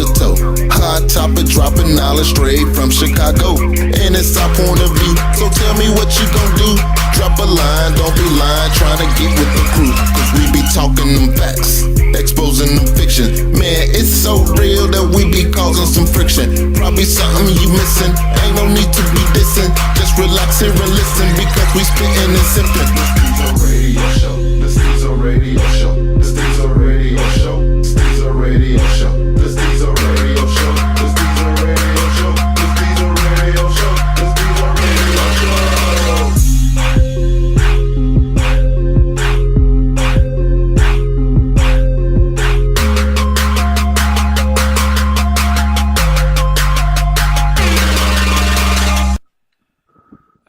to toe. Hot topic dropping knowledge straight from Chicago. And it's our point of view, so tell me what you gon' do. Drop a line, don't be lying, trying to get with the crew. Cause we be talking them facts, exposing them fiction. Man, it's so real that we be causing some friction. Probably something you missing, ain't no need to be dissing. Just relax here and listen, because we spittin' and sippin'. The Stezo Radio Show, the Stezo Radio Show, the Stezo Radio Show, the Stezo Radio Show, the Stezo Radio Show, the Stezo Radio Show, the Stezo Radio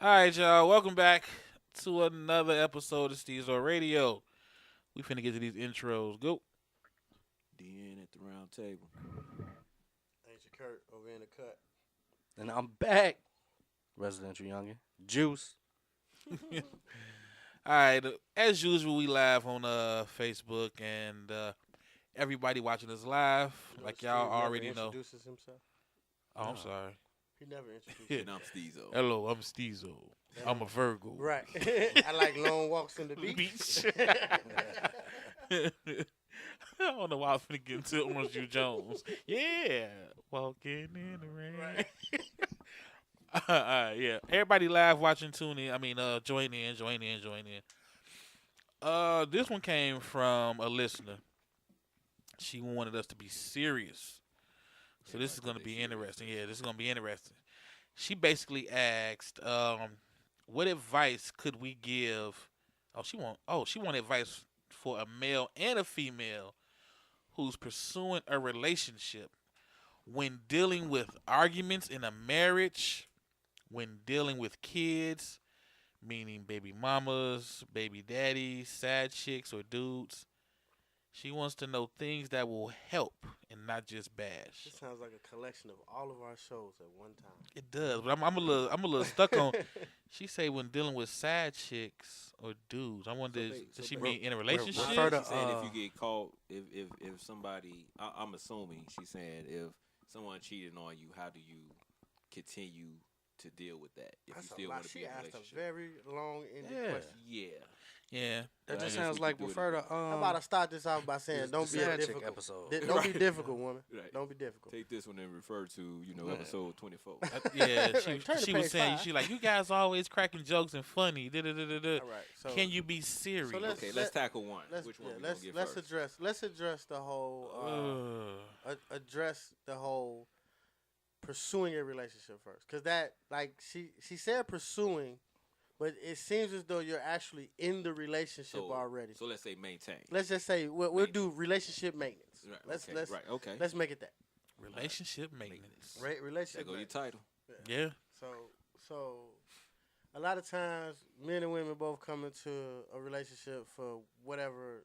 All right, y'all. Welcome back to another episode of Stezo Radio. We finna get to these intros. Go. DN at the round table. Agent Curt over in the cut. And I'm back. Residential Younggin. Juice. All right. As usual, we live on Facebook and everybody watching us live, like y'all already know. Introduces himself. Oh, I'm sorry. He never introduced And I'm Stezo. Hello, I'm Stezo. I'm a Virgo. Right. I like long walks in the beach. I don't know why I was finna get into Orange Juice Jones. Yeah. Walking in the rain. Right. Yeah. Everybody live watching, tune in. I mean, join in. This one came from a listener. She wanted us to be serious. So this is going to be interesting. Yeah, this is going to be interesting. She basically asked, what advice could we give? She want advice for a male and a female who's pursuing a relationship when dealing with arguments in a marriage, when dealing with kids, meaning baby mamas, baby daddies, side chicks, or dudes. She wants to know things that will help and not just bash. This sounds like a collection of all of our shows at one time. It does, but I'm a little stuck on. She say when dealing with side chicks or dudes. I wonder, does she mean in a relationship? She's saying if you get caught, if somebody, I'm assuming she's saying if someone cheated on you, how do you continue to deal with that? If That's you still want to be in a She asked relationship. a very long-ended question. Yeah. That just sounds like refer to. I'm about to start this off by saying, don't be a difficult episode. Don't be difficult, woman. Right. Don't be difficult. Take this one and refer to episode 24. Yeah, Turn to she was page saying, 5. she like, you guys always cracking jokes and funny. All right. So Can you be serious? So Let's tackle one. Which one we gonna get first? Let's address the whole pursuing a relationship first, because that, like, she said pursuing, but it seems as though you're actually in the relationship already. So let's say maintain. Let's just say we'll do relationship maintenance. Right. Let's make it that. Relationship maintenance. Relationship. There go your title. Yeah. So a lot of times men and women both come into a relationship for whatever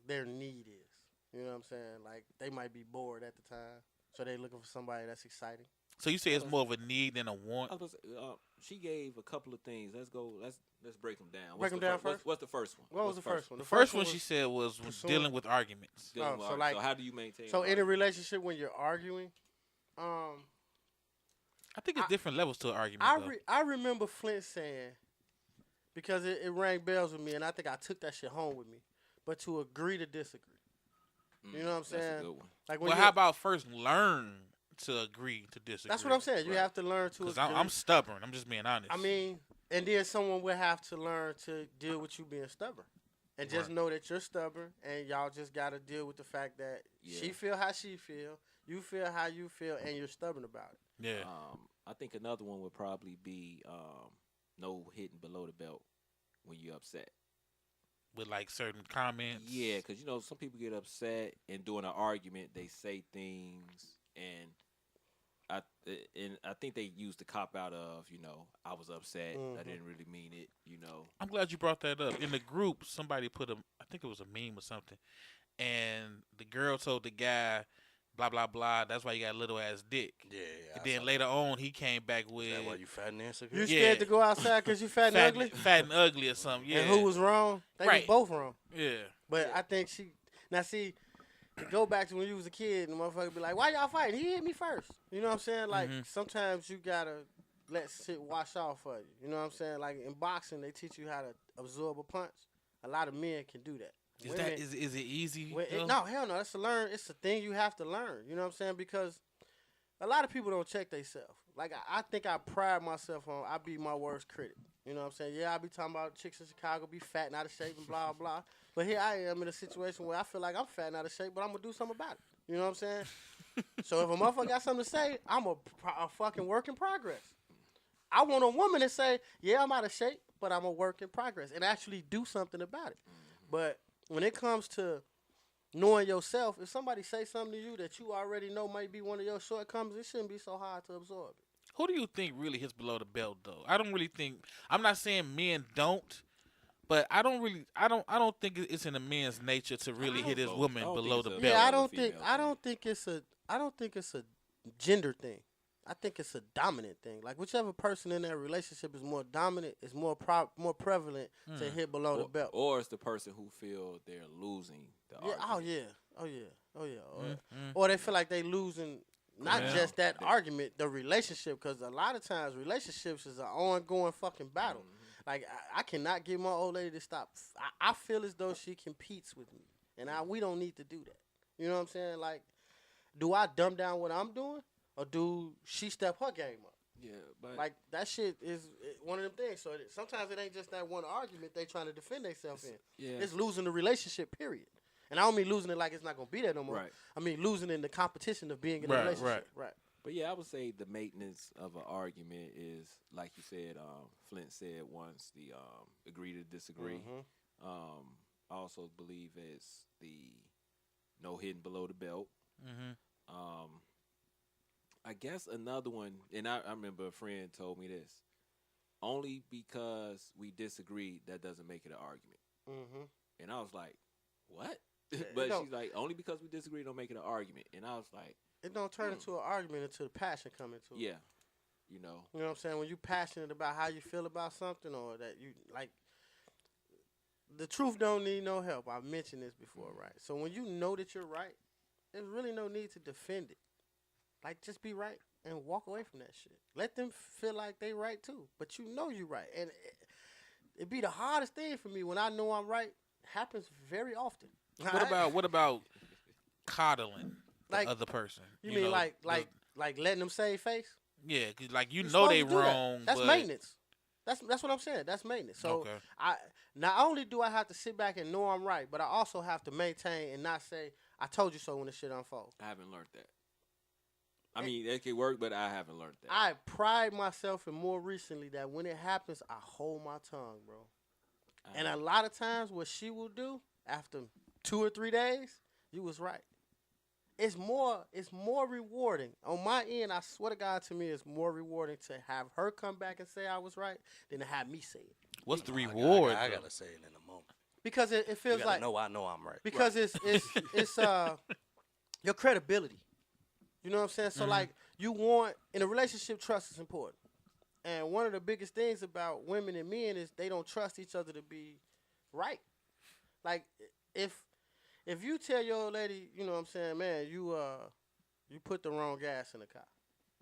their need is. You know what I'm saying? Like, they might be bored at the time, so they're looking for somebody that's exciting. So you say it's more of a need than a want? She gave a couple of things. Let's go. Let's break them down. Break them down first. What's the first one? What was the first one? The first one she said was dealing with arguments. So how do you maintain? So in a relationship when you're arguing, I think it's different levels to an argument. I remember Flint saying, because it rang bells with me, and I think I took that shit home with me, but to agree to disagree. You know what I'm saying? That's a good one. Like, well, how about first learn to agree to disagree? That's what I'm saying. You have to learn to agree. Because I'm stubborn. I'm just being honest. I mean, and then someone will have to learn to deal with you being stubborn. And just know that you're stubborn, and y'all just got to deal with the fact that she feel how she feel, you feel how you feel, and you're stubborn about it. Yeah. I think another one would probably be no hitting below the belt when you're upset. With like certain comments. Yeah, because some people get upset, and during an argument they say things, and I think they use the cop out of I was upset, I didn't really mean it. I'm glad you brought that up. In the group, somebody put I think it was a meme or something, and the girl told the guy, blah blah blah. That's why you got a little ass dick. Yeah. And then later on, he came back with. Is that why you fat and insecure? You scared to go outside because you fat and ugly? Fat and ugly or something. Yeah. And who was wrong? They was both wrong. Yeah. But I think go back to when you was a kid and the motherfucker be like, why y'all fighting? He hit me first. You know what I'm saying? Like, sometimes you gotta let shit wash off for you. You know what I'm saying? Like, in boxing, they teach you how to absorb a punch. A lot of men can do that. Is it easy? No, hell no. It's a thing you have to learn. You know what I'm saying? Because a lot of people don't check themselves. Like, I think I pride myself on, I be my worst critic. You know what I'm saying? Yeah, I be talking about chicks in Chicago be fat and out of shape and blah, blah. But here I am in a situation where I feel like I'm fat and out of shape, but I'm going to do something about it. You know what I'm saying? So if a motherfucker got something to say, I'm a fucking work in progress. I want a woman to say, yeah, I'm out of shape, but I'm a work in progress and actually do something about it. But when it comes to knowing yourself, if somebody say something to you that you already know might be one of your shortcomings, it shouldn't be so hard to absorb it. Who do you think really hits below the belt, though? I don't really think. I'm not saying men don't, but I don't think it's in a man's nature to really hit his woman below the belt. Yeah, I don't think it's a gender thing. I think it's a dominant thing. Like, whichever person in that relationship is more dominant, is more prevalent to hit below the belt. Or it's the person who feel they're losing the argument. Oh yeah. Or they feel like they losing not just that argument, the relationship, because a lot of times relationships is an ongoing fucking battle. Like, I cannot get my old lady to stop. I feel as though she competes with me, and we don't need to do that. You know what I'm saying? Like, do I dumb down what I'm doing, or do she step her game up? Yeah, but like, that shit is one of them things. So sometimes it ain't just that one argument they trying to defend themselves in. Yeah. It's losing the relationship, period. And I don't mean losing it like it's not gonna be there no more. Right. I mean losing in the competition of being in a relationship. Right. But yeah, I would say the maintenance of an argument is, like you said, Flint said once, the agree to disagree. I also believe it's the no hitting below the belt. I guess another one, and I remember a friend told me this: only because we disagree, that doesn't make it an argument. And I was like, what? But she's like, only because we disagree don't make it an argument. And I was like, it don't turn into an argument until the passion come into it. Yeah. You know what I'm saying? When you passionate about how you feel about something, or that you like, the truth don't need no help. I've mentioned this before, right? So when you know that you're right, there's really no need to defend it. Like, just be right and walk away from that shit. Let them feel like they right too, but you know you right. And it be the hardest thing for me when I know I'm right. Happens very often. What about coddling the other person? You mean like letting them save face? Yeah, cause like you know they wrong. That's maintenance. That's what I'm saying. That's maintenance. So I not only do I have to sit back and know I'm right, but I also have to maintain and not say I told you so when the shit unfolds. I haven't learned that. I mean, it can work, but I haven't learned that. I pride myself in more recently that when it happens, I hold my tongue, bro. And a lot of times what she will do after 2 or 3 days, you was right. It's more rewarding. On my end, I swear to God, to me, it's more rewarding to have her come back and say I was right than to have me say it. What's the reward? I gotta say it in a moment. Because it feels like I know I'm right. Because it's your credibility. You know what I'm saying? So like, you want, in a relationship, trust is important. And one of the biggest things about women and men is they don't trust each other to be right. Like, if you tell your old lady, you know what I'm saying, man, you put the wrong gas in the car.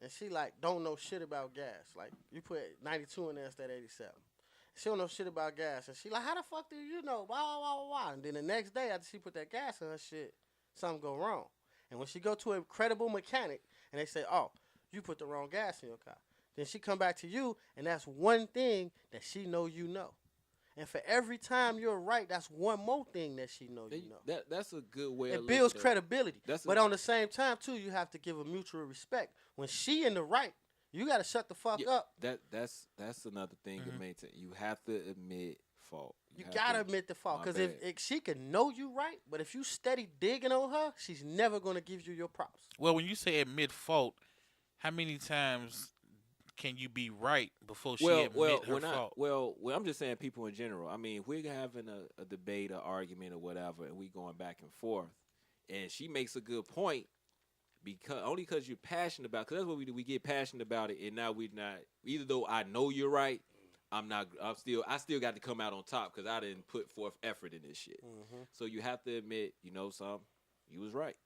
And she, like, don't know shit about gas. Like, you put 92 in there instead of 87. She don't know shit about gas. And she like, how the fuck do you know? Blah, blah, blah, blah. And then the next day after she put that gas in her shit, something go wrong. And when she go to a credible mechanic and they say, oh, you put the wrong gas in your car. Then she come back to you, and that's one thing that she know you know. And for every time you're right, that's one more thing that she know you know. That's a good way. It builds credibility. But on the same time, too, you have to give a mutual respect. When she in the right, you got to shut the fuck up. That's another thing to maintain. You have to admit fault. You got to admit the fault. Because if she can know you right, but if you steady digging on her, she's never going to give you your props. Well, when you say admit fault, how many times can you be right before she admit her fault? Well, I'm just saying people in general. I mean, if we're having a debate or argument or whatever, and we going back and forth, and she makes a good point, because you're passionate about, because that's what we do. We get passionate about it, and now we're not. Even though I know you're right, I still got to come out on top because I didn't put forth effort in this shit. So you have to admit, you know something, you was right.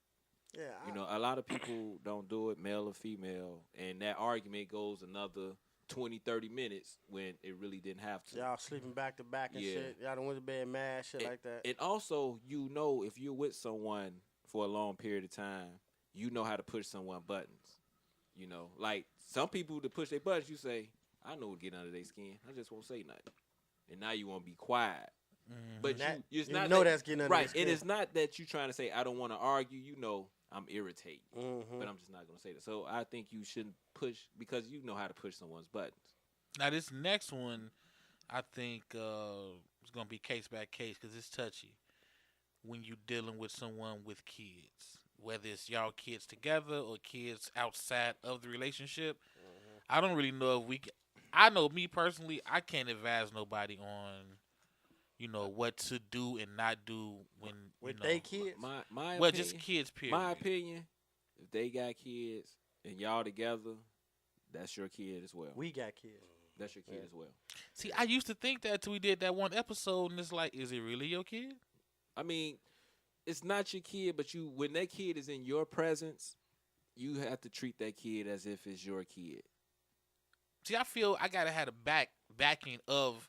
Yeah, You know, a lot of people don't do it, male or female, and that argument goes another 20, 30 minutes when it really didn't have to. y'all sleeping back to back and Yeah. shit. Y'all done went to bed mad, shit like that. And also, you know, if you're with someone for a long period of time, you know how to push someone buttons. You know, like some people to push their buttons, you say, I know what get under their skin. I just won't say nothing. And now you want to be quiet. But That- it's you not know that, that's getting under right. their skin. And it's not that you trying to say, I don't want to argue. You know, I'm irritated. Mhm. But I'm just not going to say that. So I think you shouldn't push because you know how to push someone's buttons. Now this next one, I think it's gonna be case by case because it's touchy. When you dealing with someone with kids, whether it's y'all kids together or kids outside of the relationship, I don't really know if we. I know me personally, I can't advise nobody on, what to do and not do when With they kids. My well, opinion, just kids. Period. my opinion, if they got kids and y'all together, that's your kid as well. We got kids. That's your kid as well. See, I used to think that till we did that one episode, and it's like, is it really your kid? I mean, it's not your kid, but when that kid is in your presence, you have to treat that kid as if it's your kid. See, I feel I gotta have the backing of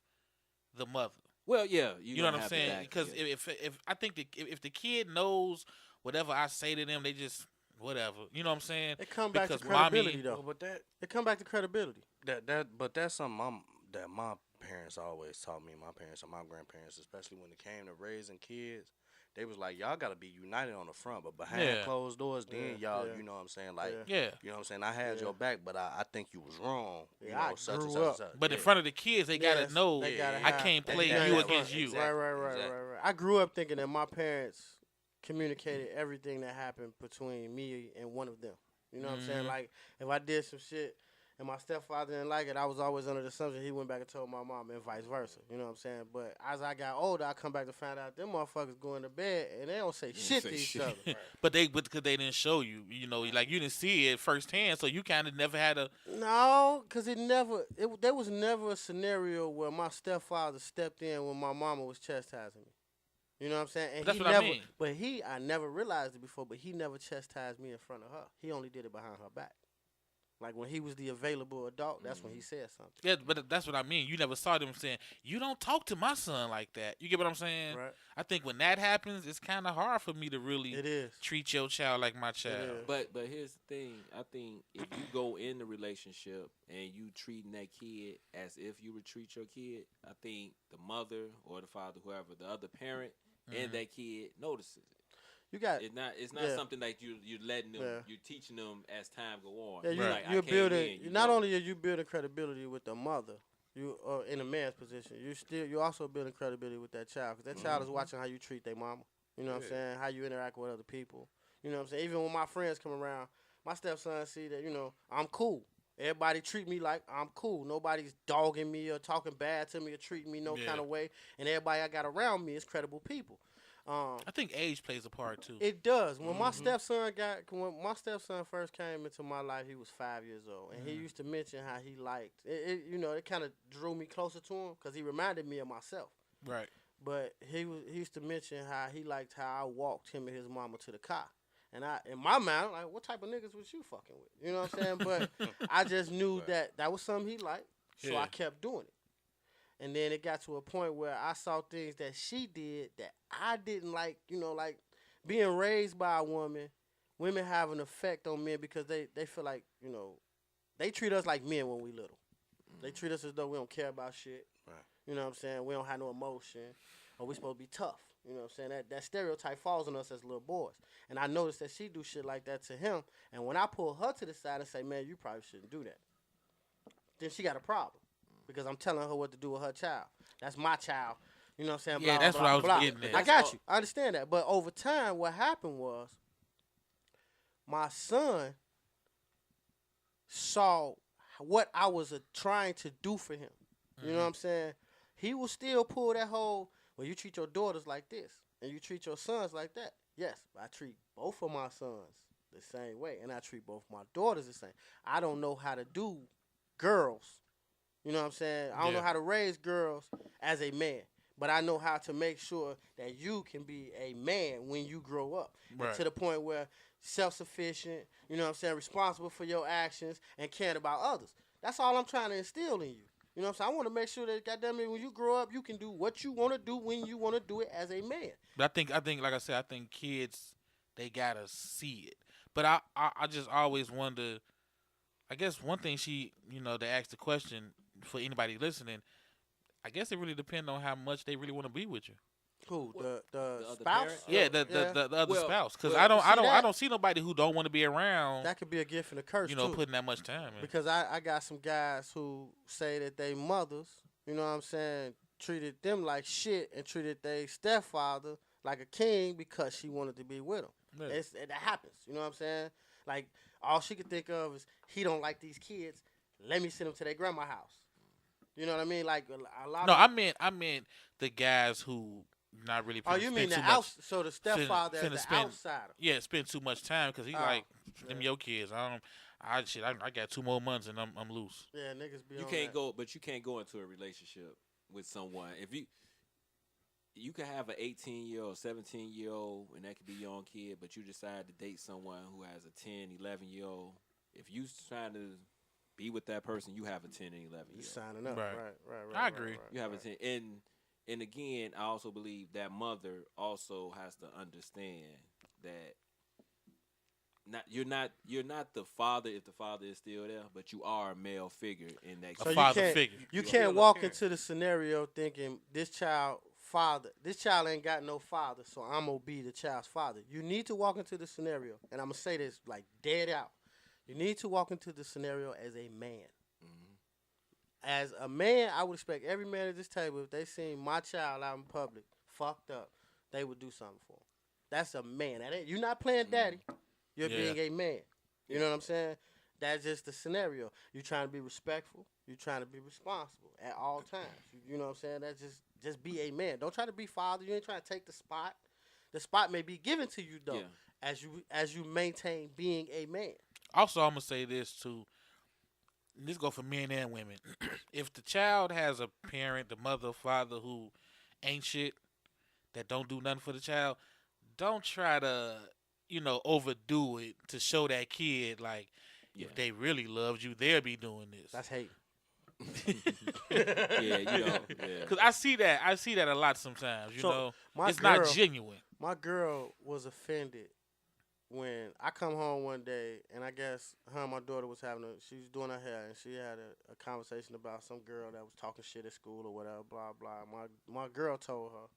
the mother. Well, yeah, You know what I'm saying? Because if I think if the kid knows whatever I say to them, they just whatever. You know what I'm saying? It come back to Because mommy- credibility, though. But It come back to credibility. but that's something that my parents always taught me. My parents and my grandparents, especially when it came to raising kids, they was like, y'all gotta be united on the front, but behind Yeah. closed doors, then y'all, yeah. you know what I'm saying? Like, Yeah. Yeah. you know what I'm saying? I had Yeah. your back, but I think you was wrong. You Yeah, I know, such and grew such up. and such. But in Yeah. front of the kids, they gotta Yes, know they gotta I have- can't they play gotta you have- against you. Exactly. Right. I grew up thinking that my parents communicated everything that happened between me and one of them. You know what I'm saying? Mhm. Like, if I did some shit and my stepfather didn't like it, I was always under the assumption he went back and told my mom and vice versa. You know what I'm saying? But as I got older, I come back to find out them motherfuckers going to bed and they don't say shit say to each shit. other. But because they didn't show you, like you didn't see it firsthand, so you kind of never had a. No, because there was never a scenario where my stepfather stepped in when my mama was chastising me. You know what I'm saying? And That's he what I never, mean. But I never realized it before, but he never chastised me in front of her. He only did it behind her back. Like when he was the available adult, that's when he said something. Yeah, but that's what I mean. You never saw them saying, "You don't talk to my son like that." You get what I'm saying? Right? I think when that happens, it's kind of hard for me to really It is. treat your child like my child. is. But here's the thing. I think if you go in the relationship and you treating that kid as if you would treat your kid, I think the mother or the father, whoever, the other parent and that kid notices it. You got It's not Yeah. something like you're letting them, Yeah. you're teaching them as time go on. Yeah, It's like, I you're came building. in, you Not know. only are you building credibility with the mother, you are in a man's position. You're also building credibility with that child because that child is watching how you treat their mama. You know what I'm saying? How you interact with other people. You know what I'm saying? Even when my friends come around, my stepson see that I'm cool. Everybody treat me like I'm cool. Nobody's dogging me or talking bad to me or treating me no Yeah. kind of way. And everybody I got around me is credible people. I think age plays a part too. It does. When my stepson first came into my life, he was 5 years old, and he used to mention how he liked it. It kind of drew me closer to him because he reminded me of myself. Right. But he used to mention how he liked how I walked him and his mama to the car. And in my mind, like, what type of niggas was you fucking with? You know what I'm saying? But I just knew that was something he liked, so Yeah. I kept doing it. And then it got to a point where I saw things that she did that I didn't like, like being raised by a woman. Women have an effect on men because they feel like, they treat us like men when we little. They treat us as though we don't care about shit. Right. You know what I'm saying? We don't have no emotion. Or we supposed to be tough. You know what I'm saying? That stereotype falls on us as little boys. And I noticed that she do shit like that to him. And when I pull her to the side and say, man, you probably shouldn't do that, then she got a problem. Because I'm telling her what to do with her child. That's my child. You know what I'm saying? Yeah, Blah, that's blah, what I was blah. getting at. I got you. I understand that. But over time, what happened was my son saw what I was trying to do for him. You know what I'm saying? He will still pull that whole, well, you treat your daughters like this and you treat your sons like that. Yes, I treat both of my sons the same way and I treat both my daughters the same. I don't know how to do girls. You know what I'm saying? I don't know how to raise girls as a man. but I know how to make sure that you can be a man when you grow up. And Right. to the point where self-sufficient, you know what I'm saying, responsible for your actions and caring about others. That's all I'm trying to instill in you. You know what I'm saying? I want to make sure that, goddamn it, when you grow up, you can do what you want to do when you want to do it as a man. But I think, like I said, I think kids, they gotta see it. But I just always wonder. I guess one thing she, to ask the question for anybody listening, I guess it really depends on how much they really want to be with you. Who the other spouse? parent? Yeah, the other Well, spouse. Because well, I don't see nobody who don't want to be around. That could be a gift and a curse too. Putting that much time in. Because I got some guys who say that they mothers, you know what I'm saying, treated them like shit and treated their stepfather like a king because she wanted to be with him. Yeah. That happens, you know what I'm saying? Like, all she could think of is, he don't like these kids, let me send them to their grandma's house. You know what I mean? Like, a lot No, of... I meant the guys who not really. Oh, you mean the so the stepfather as the outsider? Yeah, spend too much time because he's like, them your kids. I got 2 more months and I'm loose. Yeah, niggas be You on can't that. go, but you can't go into a relationship with someone if you can have an 18-year-old, 17-year-old, and that could be your own kid, but you decide to date someone who has a 10, 11-year-old. If you trying to be with that person, you have a 10 and 11-year-old. You signing up, Right. right. I agree. You have a 10, and again, I also believe that mother also has to understand that you're not the father if the father is still there, but you are a male figure in that. A father figure. You You're can't still a walk parent. into the scenario thinking this child ain't got no father, so I'm gonna be the child's father. You need to walk into the scenario, and I'm gonna say this like dead out. You need to walk into the scenario as a man. As a man, I would expect every man at this table, if they seen my child out in public, fucked up, they would do something for him. That's a man. You're not playing daddy. You're being a man. You know what I'm saying? That's just the scenario. You're trying to be respectful. You're trying to be responsible at all times. You know what I'm saying? That's just be a man. Don't try to be father. You ain't trying to take the spot. The spot may be given to you though, as you maintain being a man. Also, I'm gonna say this too. This go for men and women. If the child has a parent, the mother, father who ain't shit, that don't do nothing for the child, don't try to, overdo it to show that kid like if they really loved you, they'll be doing this. That's hate. Because I see that a lot sometimes. It's not genuine. My girl was offended when I come home one day, and I guess her and my daughter she was doing her hair, and she had a conversation about some girl that was talking shit at school or whatever, blah, blah. My girl told her,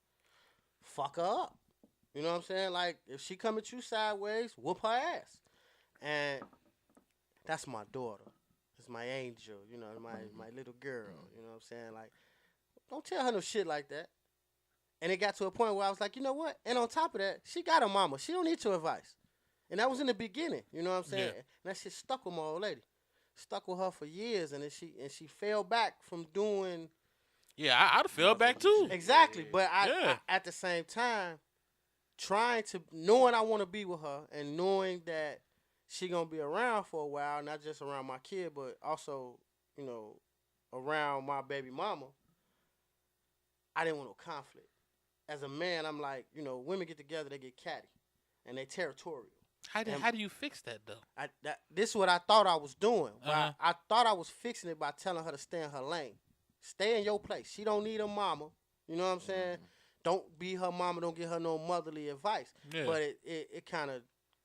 fuck her up. You know what I'm saying? Like, if she come at you sideways, whoop her ass. And that's my daughter. It's my angel, my little girl. You know what I'm saying? Like, don't tell her no shit like that. And it got to a point where I was like, you know what? And on top of that, she got her mama. She don't need your advice. And that was in the beginning, you know what I'm saying? Yeah. And that shit stuck with my old lady. Stuck with her for years, and she fell back from doing... Yeah, I'd fell back too. Exactly, but I at the same time, knowing I want to be with her and knowing that she gonna be around for a while, not just around my kid, but also, around my baby mama, I didn't want no conflict. As a man, I'm like, women get together, they get catty, and they territorial. How do you fix that though? This is what I thought I was doing. I thought I was fixing it by telling her to stay in her lane. Stay in your place. She don't need a mama. You know what I'm saying? Don't be her mama. Don't give her no motherly advice. Yeah. But it kind of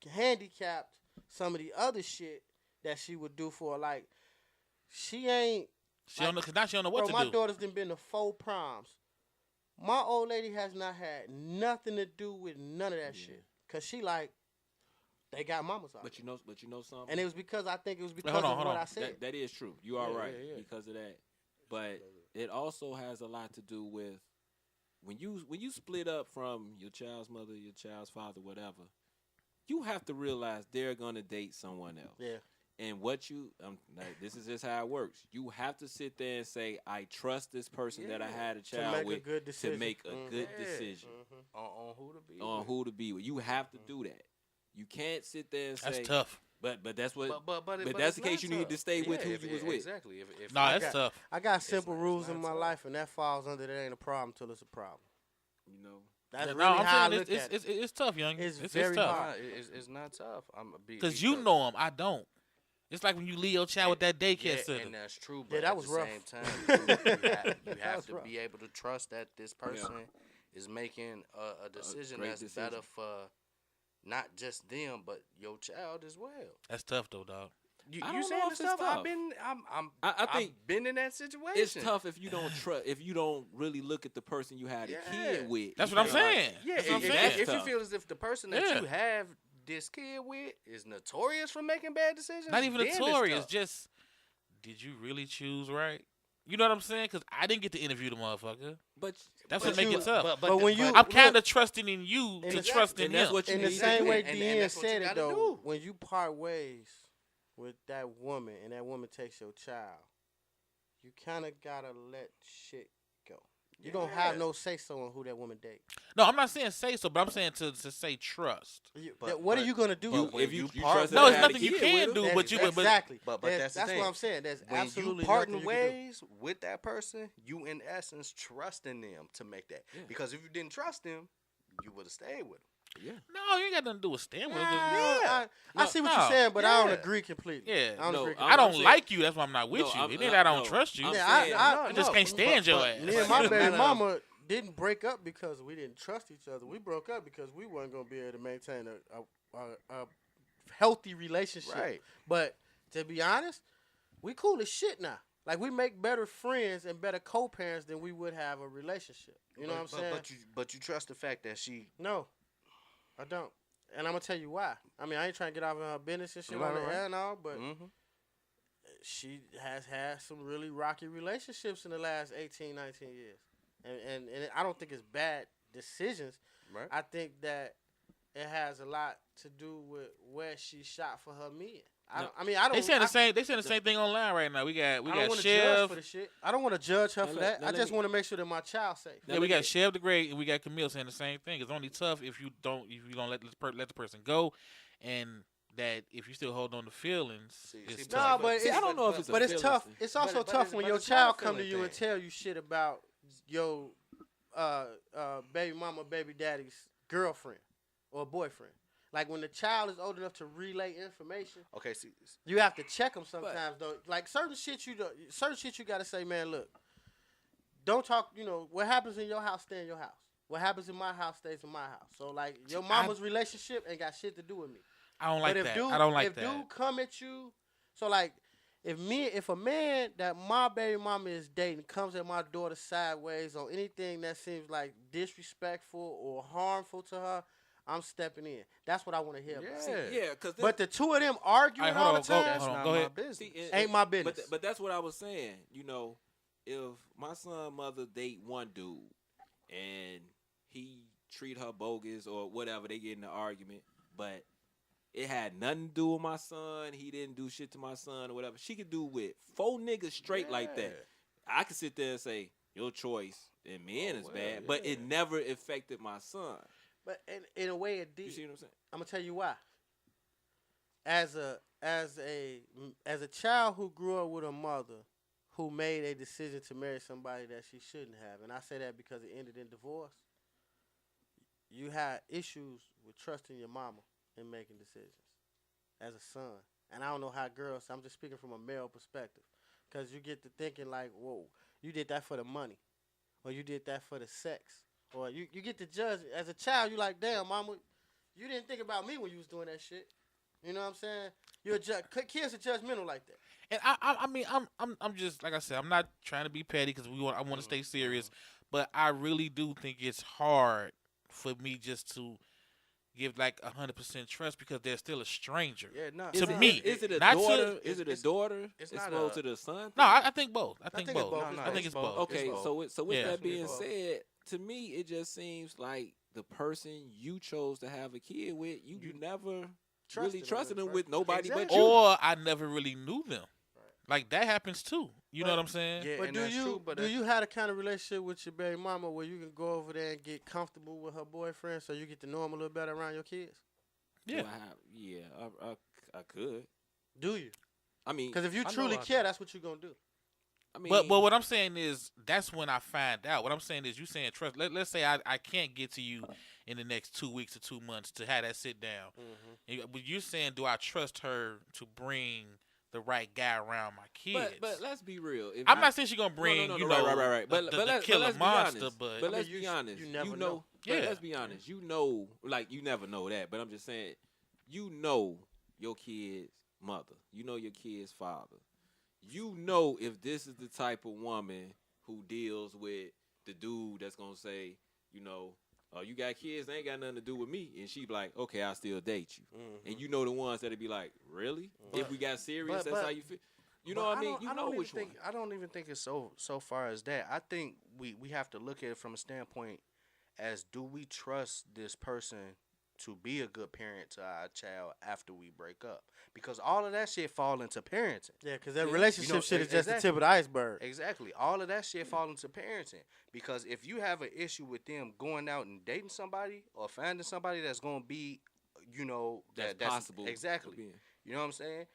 handicapped some of the other shit that she would do for her. Like, she don't know what to do. My daughter's been to 4 proms. My old lady has not had nothing to do with none of that shit. Because she like, they got mamas out. But you know something? And it was because I said. That is true. You are right because of that. But it also has a lot to do with when you split up from your child's mother, your child's father, whatever, you have to realize they're gonna date someone else. Yeah. And this is just how it works. You have to sit there and say, I trust this person that I had a child with to make a good decision on who to be on who to be with. You have to do that. You can't sit there and say that's tough. But that's what. But that's the it's case. not You need to tough. stay with who if- you was with. Exactly. If Nah, I that's got- tough. I got simple not- rules it's in not my tough. life, and that falls under that ain't a problem till it's a problem. You know. That's Yeah, really no, I'm how I saying look at it. it's tough, young. It's It's very tough. hard. It's not tough. Because you know him, I don't. It's like when you leave your child with that daycare Yeah, center. and that's true. Yeah, But that at was the rough. same time, you That have was to rough. be able to trust that this person is making a decision great that's decision. better for not just them, but your child as well. That's tough though, dog. You, I you don't know saying if the it's stuff? tough. I think I've been in that situation. it's tough if you don't trust. If you don't really look at the person you had a Yeah. kid with. That's You what I'm feel like- saying. Yeah, That's what I'm if, saying. if you Tough. feel as if the person that Yeah. you have this kid with is notorious for making bad decisions, Not even then it's notorious. tough. Just, did you really choose right? You know what I'm saying? Because I didn't get to interview the motherfucker. But That's But what make you- it tough. But when you- I'm look, kind of trusting in you and to it's- trust in and that's him. what you In the need to same do. way And Deanne that's what you said it gotta though, do. when you part ways with that woman and that woman takes your child, you kind of gotta let shit go. You don't have Yeah. no say so on who that woman date. No, I'm not saying say so, but I'm saying to say trust. What are you gonna do? but when if you part trust No, that it's had a nothing you kid can with do, him, but you but exactly. But that's that's the what thing. I'm saying. There's when absolutely you parting nothing you can do. ways with that person, you in essence trusting them to make that. Yeah. Because if you didn't trust them, you would have stayed with them. Yeah. no, you ain't got nothing to do with stand with us. I No, see what no. you're saying, but I don't Yeah. agree completely. Yeah. I don't No, agree. I'm I don't saying- like you. That's why I'm not with No, you. I'm- It ain't that I don't no, trust you. I'm Yeah, saying- I just can't stand your ass. Me and my But- baby but- mama didn't break up because we didn't trust each other. We broke up because we weren't gonna be able to maintain a healthy relationship. Right. But to be honest, we cool as shit now. Like we make better friends and better co-parents than we would have a relationship. You know what I'm saying? But you trust the fact that she. No, I don't. And I'm gonna tell you why. I mean, I ain't trying to get off of her business and shit Right, on the right. air and all, but Mm-hmm. she has had some really rocky relationships in the last 18, 19 years. And I don't think it's bad decisions. Right. I think that it has a lot to do with where she shot for her men. I don't. They saying the same. They saying the same thing online right now. We got I don't got want to judge Chev. for the shit. I don't want to judge her Now for let- that. now I let just me- want to make sure that my child's safe. Now Yeah, we let got me- Chev the Great and we got Camille saying the same thing. It's only tough if you don't let the person go, and that if you still hold on to feelings, it's see, tough. No, but See, it's, I don't know if it's a but it's feelings tough. thing. It's also But tough it's- when but your it's not a child come to feeling you and thing. tell you shit about your baby mama, baby daddy's girlfriend or boyfriend. Like when the child is old enough to relay information, Okay. See. you have to check them sometimes though. Like certain shit you gotta say, man. Look, don't talk. You know what happens in your house, stay in your house. What happens in my house stays in my house. So like your mama's relationship ain't got shit to do with me. I don't like But if that. dude, I don't like if that. dude come at you, so like if a man that my baby mama is dating comes at my daughter sideways on anything that seems like disrespectful or harmful to her, I'm stepping in. That's what I want to hear. About. Yeah. Yeah, because But the two of them arguing All right, all hold the on, time, That's hold on, not go my ahead. business. ain't my business. But that's what I was saying. You know, if my son mother date one dude and he treat her bogus or whatever, they get in an argument, but it had nothing to do with my son. He didn't do shit to my son or whatever. She could do with 4 niggas straight like that. I could sit there and say, your choice and men is well, bad, but it yeah. never affected my son. But in a way it You did. see what I'm saying? I'm gonna tell you why. As a child who grew up with a mother who made a decision to marry somebody that she shouldn't have, and I say that because it ended in divorce, you had issues with trusting your mama in making decisions as a son. And I don't know how girls, I'm just speaking from a male perspective, because you get to thinking like, whoa, you did that for the money, or you did that for the sex, or you get to judge. As a child, you like, damn, mama, you didn't think about me when you was doing that shit. You know what I'm saying? You're a kids are judgmental like that. And I mean, I'm just like I said, I'm not trying to be petty because I want to stay serious, but I really do think it's hard for me just to give like 100% trust because they're still a stranger. Yeah. No. To Is it- me, is it a not to- daughter? Is it a it's- daughter? it's It's not opposed a- to the son. No, I think both. I think think it's both. both. I think it's both. Okay, both. so with Yeah. that being It's both. said, to me it just seems like the person you chose to have a kid with, you never really trusted them with nobody but Exactly. you. Or I never really knew them. Like that happens too. You know But- what I'm saying? Yeah, But and do that's you true, but do you have the kind of relationship with your baby mama where you can go over there and get comfortable with her boyfriend so you get to know him a little better around your kids? Yeah. Do I have- yeah. I could. Do you? I mean, Because if you I know truly I care, do. that's what you're gonna do. I mean, But what I'm saying is that's when I find out. What I'm saying is you saying trust. Let's say I can't get to you in the next 2 weeks or 2 months to have that sit down. But you're saying, do I trust her to bring the right guy around my kids? but let's be real. If I'm not saying she's gonna bring no, you right, know right. But the let's killer be monster. honest. But But let's you be honest. you never know. know. But Yeah. let's be honest. You know, like you never know that. But I'm just saying, you know your kid's mother. You know your kid's father. You know if this is the type of woman who deals with the dude that's gonna say, you know, oh, you got kids, they ain't got nothing to do with me. And she be like, okay, I'll still date you. And you know the ones that'll be like, really? If we got serious, that's how you feel. You know what I mean? You know which one. I don't even think it's so far as that. I think we have to look at it from a standpoint as, do we trust this person to be a good parent to our child after we break up? Because all of that shit fall into parenting. Yeah, because that Yeah. relationship You know, shit is just the exactly. tip of the iceberg. Exactly. All of that shit fall into parenting. Because if you have an issue with them going out and dating somebody or finding somebody that's going to be, you know, That's possible. Exactly. Yeah. You know what I'm saying?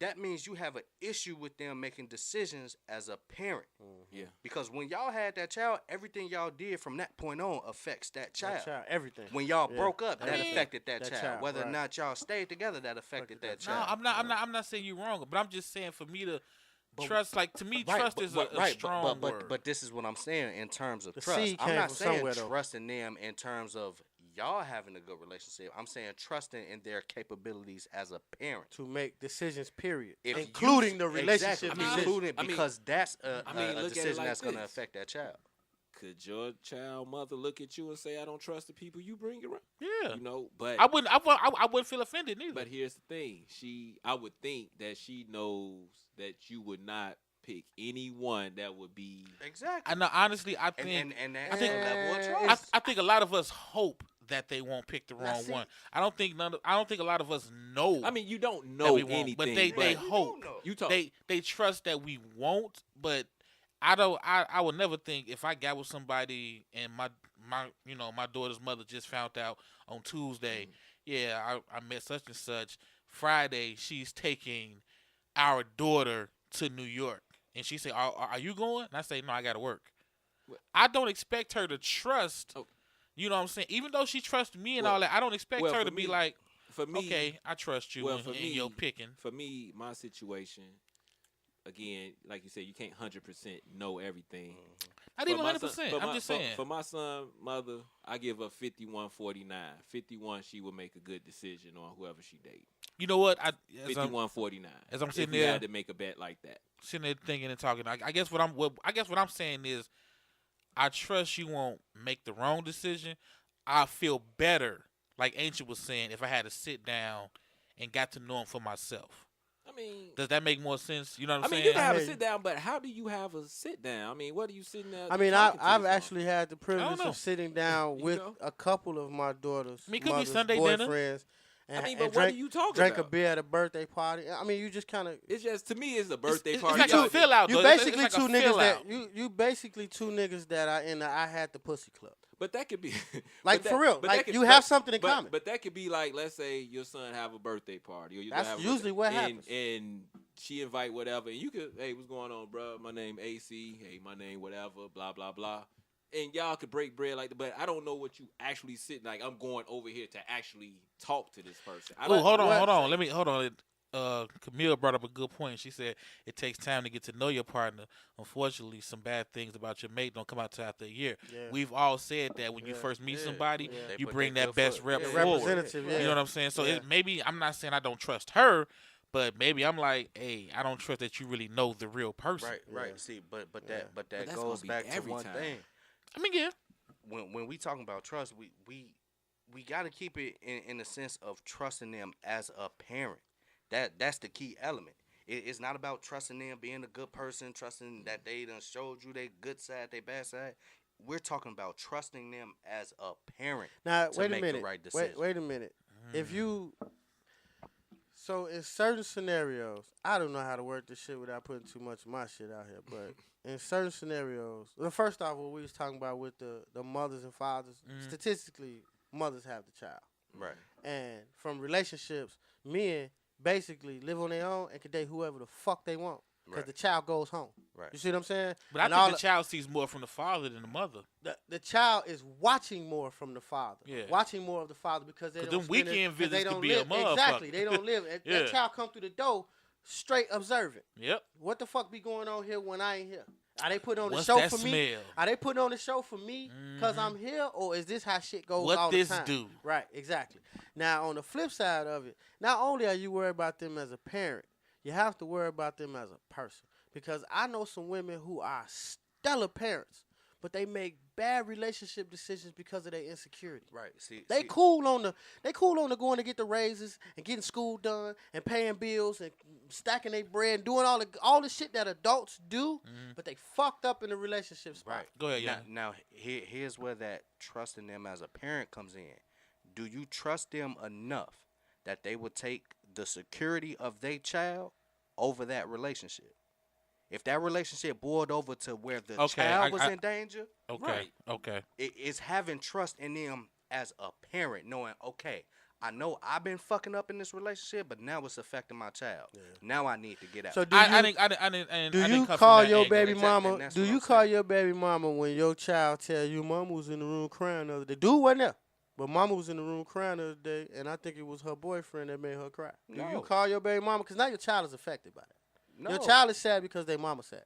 That means you have an issue with them making decisions as a parent. Yeah. Because when y'all had that child, everything y'all did from that point on affects that child. That child, everything. When y'all Yeah. broke up, I that mean, affected that that child. child, Whether or right. not y'all stayed together, that affected that no, child. I'm not saying you wrong. But I'm just saying for me to trust, like to me, Right, trust but- is but- a right, strong but, word. But this is what I'm saying in terms of The trust. seed I'm came not from saying somewhere, though. trusting them in terms of y'all having a good relationship. I'm saying trusting in their capabilities as a parent. To make decisions, period. If you- Including the relationship exactly, decision. including I mean- because that's a I mean, look at it decision like that's going to this. affect that child. Could your child mother look at you and say, I don't trust the people you bring around? yeah, You know, but I wouldn't feel offended neither. But here's the thing. I would think that she knows that you would not pick anyone that would be. Exactly. I know, honestly, I think And I that's think- a level of I- trust. I think a lot of us hope that they won't pick the wrong That's it. one. I don't think a lot of us know. I mean, you don't that know we won't, anything. but they but hope. you talk. They trust that we won't, but I would never think if I got with somebody and my daughter's mother just found out on Tuesday, yeah, I met such and such. Friday, she's taking our daughter to New York, and she say, "Are you going?" And I say, "No, I got to work." What? I don't expect her to trust. Oh. You know what I'm saying? Even though she trusts me and Well- all that, I don't expect well, her for to be me- like, for me, "Okay, I trust you well, and, for and me- you're picking." For me, my situation, again, like you said, you can't 100% know everything. Not For even my 100%. son- I'm just saying. For my son, mother, I give her 51-49. 51, she would make a good decision on whoever she date. You know what? As I'm 51-49. as I'm if sitting we there- had to make a bet like that. sitting there thinking and talking, I guess what I'm saying is, I trust you won't make the wrong decision. I feel better, like Ancient was saying, if I had to sit down and got to know him for myself. I mean, Does that make more sense? You know what I I'm mean, saying? you can have I a hear sit down, but how do you have a sit down? I mean, what are you sitting there? I mean, talking to I've this on? actually had the privilege know. of sitting down You with know? a couple of my daughter's I mean, it could be mother's Sunday dinner. boyfriends. And, I mean, and but what drank, are you talking drank about? a beer at a birthday party. I mean, you just kind of It's just, to me, it's a birthday it's party. like Y'all a fill out. you though. It's basically like a two niggas fill that out. you basically two niggas that are in the I had the pussy club. But that could be Like, but for real. but Like, that could- you have something in but, common. But that could be like, let's say your son have a birthday party, or you That's have a usually birthday- what and, happens. And she invite whatever, and you could, hey, what's going on, bro? My name AC. Hey, my name whatever. Blah blah blah. And y'all could break bread like that, but I don't know what you actually sitting like. I'm going over here to actually talk to this person. I Oh, don't hold know on, what hold to on. say. Let me hold on. Camille brought up a good point. She said it takes time to get to know your partner. Unfortunately, some bad things about your mate don't come out till after a year. Yeah. We've all said that when you Yeah. first meet Yeah. somebody, Yeah. They you put bring their that good best foot. rep Yeah. forward. Representative, yeah. You know what I'm saying? So Yeah. maybe I'm not saying I don't trust her, but maybe I'm like, hey, I don't trust that you really know the real person. Right, right. Yeah. See, but Yeah. that But that's goes gonna be back to every one time. thing. I mean, yeah. When we talking about trust, we got to keep it in the sense of trusting them as a parent. That's the key element. It's not about trusting them being a good person, trusting that they done showed you their good side, their bad side. We're talking about trusting them as a parent. Now, to wait a make the minute. right decision. Wait a minute. If you, so in certain scenarios, I don't know how to work this shit without putting too much of my shit out here, but in certain scenarios, well, first off, what we was talking about with the mothers and fathers, statistically, mothers have the child. Right. And from relationships, men basically live on their own and can date whoever the fuck they want. Because Right. the child goes home. Right. You see what I'm saying? But I And think the child sees more from the father than the mother. the child is watching more from the father. Yeah. watching more of the father because they 'Cause don't them spend weekend 'cause visits they could don't be a live. motherfucker. Exactly, they don't live. Yeah. That child come through the door straight observant. Yep. What the fuck be going on here when I ain't here? Are they putting on the What's show that for me? smell? Are they putting on the show for me because I'm here, or is this how shit goes What all this the time? do? Right, exactly. Now, on the flip side of it, not only are you worried about them as a parent, you have to worry about them as a person. Because I know some women who are stellar parents, but they make bad relationship decisions because of their insecurity. Right. See, They cool on the going to get the raises and getting school done and paying bills and stacking their bread and doing all the shit that adults do, but they fucked up in the relationship spot. Right. Go ahead, Now here's where that trusting them as a parent comes in. Do you trust them enough that they would take the security of their child over that relationship? If that relationship boiled over to where the child was in danger, Okay. right. Okay. It's having trust in them as a parent, knowing, okay, I know I've been fucking up in this relationship, but now it's affecting my child. Now I need to get out. So I didn't. do I you didn't come call from that your angle. baby Exactly, mama? and that's Do what you I'm call saying. your baby mama when your child tell you mama was in the room crying the other day? Dude wasn't there, but mama was in the room crying the other day, and I think it was her boyfriend that made her cry. Do you No. call your baby mama? Because now your child is affected by that. No. Your child is sad because their mama sad.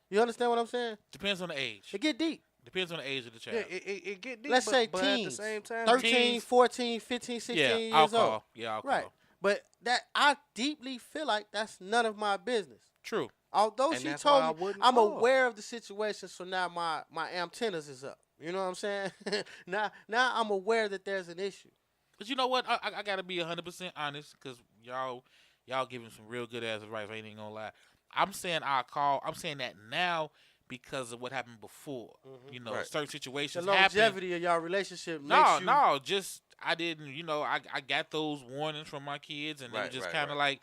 You understand what I'm saying? Depends on the age. It get deep. Depends on the age of the child. Yeah, it get deep. Let's but, say but at the teens. same time, 13, Teens. 14, 15, 16 yeah, years I'll old. call. Yeah, I'll Right. call. But that I deeply feel like that's none of my business. True. Although And she that's told why I me, wouldn't I'm call. aware of the situation, so now my antennas is up. You know what I'm saying? now I'm aware that there's an issue. But you know what? I gotta be 100% honest, because y'all giving some real good ass advice. I ain't even gonna lie. I'm saying I'll call. I'm saying that now because of what happened before. You know, Right. certain The situations happen. longevity of y'all relationship No, makes you. no, just I didn't. You know, I got those warnings from my kids, and they were Right, just right, kind of right. like,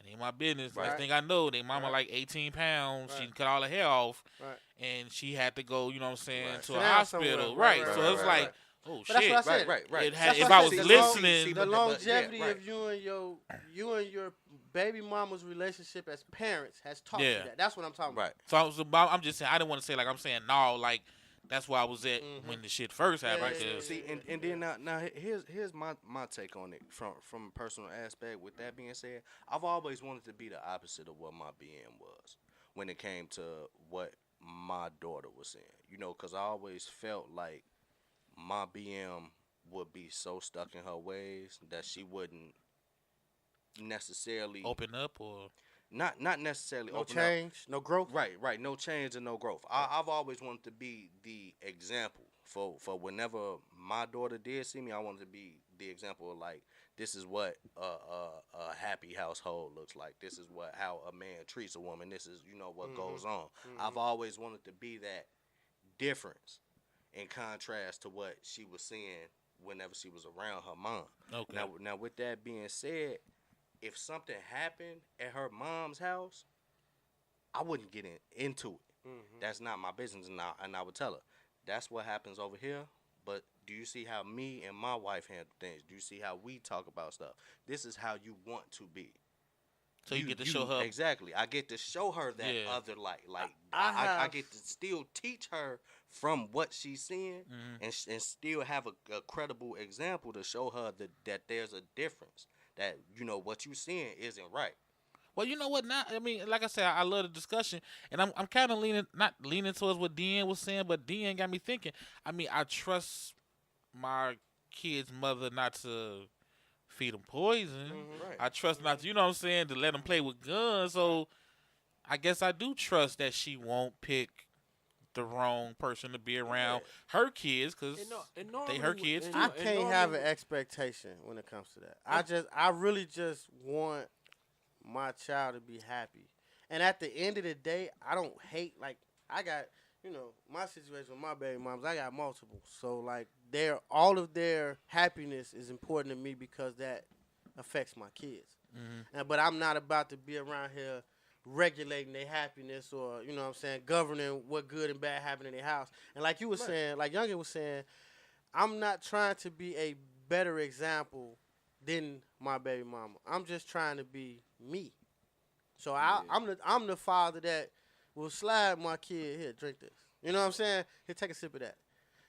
it ain't my business. Right. Next thing I know, they mama Right. like 18 pounds. She Right. cut all her hair off, Right. and she had to go. You know what I'm saying, Right. to Sit a down hospital. somewhere. Right. Right, So right, it's right, like, right. oh But that's shit. what I said. right. It had, That's if what I I said. was The listening, The but yeah, longevity right. of you and your baby mama's relationship as parents has taught Yeah. you that. That's what I'm talking Right. so I'm just saying I didn't want to say like I'm saying no, like that's where I was at when the shit first happened. Yeah, yeah, 'cause- See, and then now here's my take on it from a personal aspect. With that being said, I've always wanted to be the opposite of what my BM was when it came to what my daughter was saying. You know, because I always felt like my BM would be so stuck in her ways that she wouldn't necessarily open up or not necessarily No open up. change, no growth. Right. No change and no growth. I've always wanted to be the example for whenever my daughter did see me. I wanted to be the example of like, this is what a happy household looks like. This is how a man treats a woman. This is what goes on. I've always wanted to be that difference in contrast to what she was seeing whenever she was around her mom. okay. Now with that being said, if something happened at her mom's house, I wouldn't get into it. That's not my business, and I would tell her, that's what happens over here. But do you see how me and my wife handle things? Do you see how we talk about stuff? This is how you want to be. So you get to show her. Exactly. I get to show her that Yeah. other light. Like I I have- get to still teach her from what she's seeing, and still have a credible example to show her that there's a difference. That what you're seeing isn't right. Well, you know what? Now, I mean, like I said, I love the discussion, and I'm kind of not leaning towards what Dean was saying, but Dean got me thinking. I mean, I trust my kid's mother not to feed them poison. Right. I trust not to, you know what I'm saying, to let them play with guns. So I guess I do trust that she won't pick the wrong person to be around her kids, because they her kids too. I can't have an expectation when it comes to that. I really just want my child to be happy. And at the end of the day, I don't hate, like, I got, my situation with my baby moms, I got multiple. So, like, all of their happiness is important to me because that affects my kids. But I'm not about to be around here regulating their happiness or, governing what good and bad happen in their house. And like you were saying, like Younggin was saying, I'm not trying to be a better example than my baby mama. I'm just trying to be me. So I'm the father that will slide my kid, here, drink this. You know what I'm saying? Here, take a sip of that.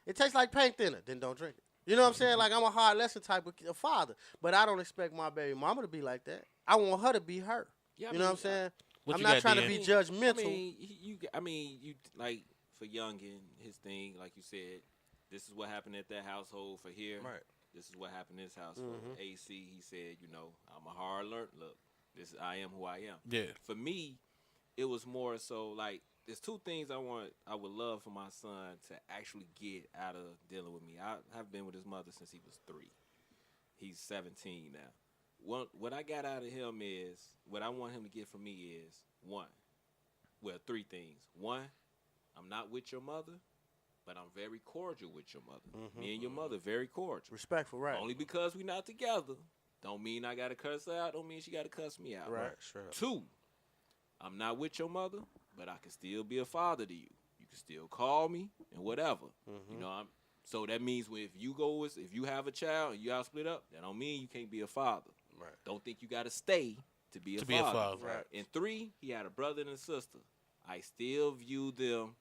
It tastes like paint thinner, then don't drink it. You know what I'm saying? Like, I'm a hard lesson type of father. But I don't expect my baby mama to be like that. I want her to be her. Yeah, you know what I'm saying? What I'm you not got, trying to Dan? be judgmental. I mean, you like for Younggin, his thing, like you said, this is what happened at that household for here. Right. This is what happened in this household. AC, he said, I'm a hard learner. Look, I am who I am. Yeah. For me, it was more so like there's two things I would love for my son to actually get out of dealing with me. I've been with his mother since he was 3. He's 17 now. What I got out of him is, what I want him to get from me is, 3 things. 1, I'm not with your mother, but I'm very cordial with your mother. Me and your mother, very cordial. Respectful, right? Only because we not together, don't mean I got to cuss her out, don't mean she got to cuss me out. Right. Sure. 2, I'm not with your mother, but I can still be a father to you. You can still call me and whatever. So that means if you have a child and y'all split up, that don't mean you can't be a father. Right. Don't think you got to stay to be a father. Right. And 3, he had a brother and a sister. I still view them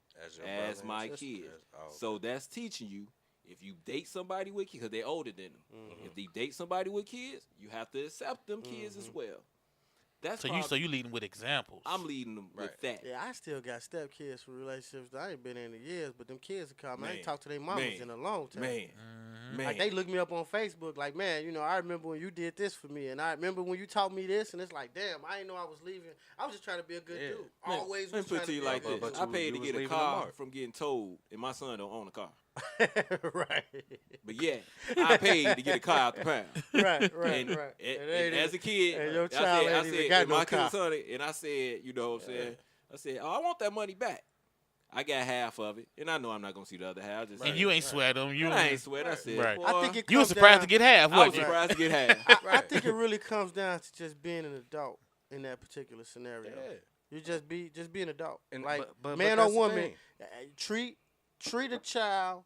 as my kids. So that's teaching you, if you date somebody with kids, because they're older than them. If they date somebody with kids, you have to accept them kids as well. That's So you leading with examples. I'm leading them with that. Yeah, I still got stepkids for relationships that I ain't been in years, but them kids will come. I Man. ain't talked to their mamas in a long time. Man. Like, they look me up on Facebook like, man, I remember when you did this for me, and I remember when you taught me this, and it's like, damn, I didn't know I was leaving. I was just trying to be a good dude. Always Let was me trying put it to you be like a good this. dude. I paid to you was get a leaving a car mark. from getting towed, and my son don't own a car. Right. But yeah, I paid to get a car out the pound. Right. And ain't as a kid, and your child ain't even got no my kid car. was on it, and I said, you know what I'm saying? I said, I want that money back. I got half of it, and I know I'm not going to see the other half. And you ain't sweat them. I ain't sweat. I said, Right. boy, I think it You was comes surprised down- to get half, I was wasn't you? surprised to get half. I think it really comes down to just being an adult in that particular scenario. Yeah. You just be an adult. And- Like, but man that's or the woman, thing. treat a child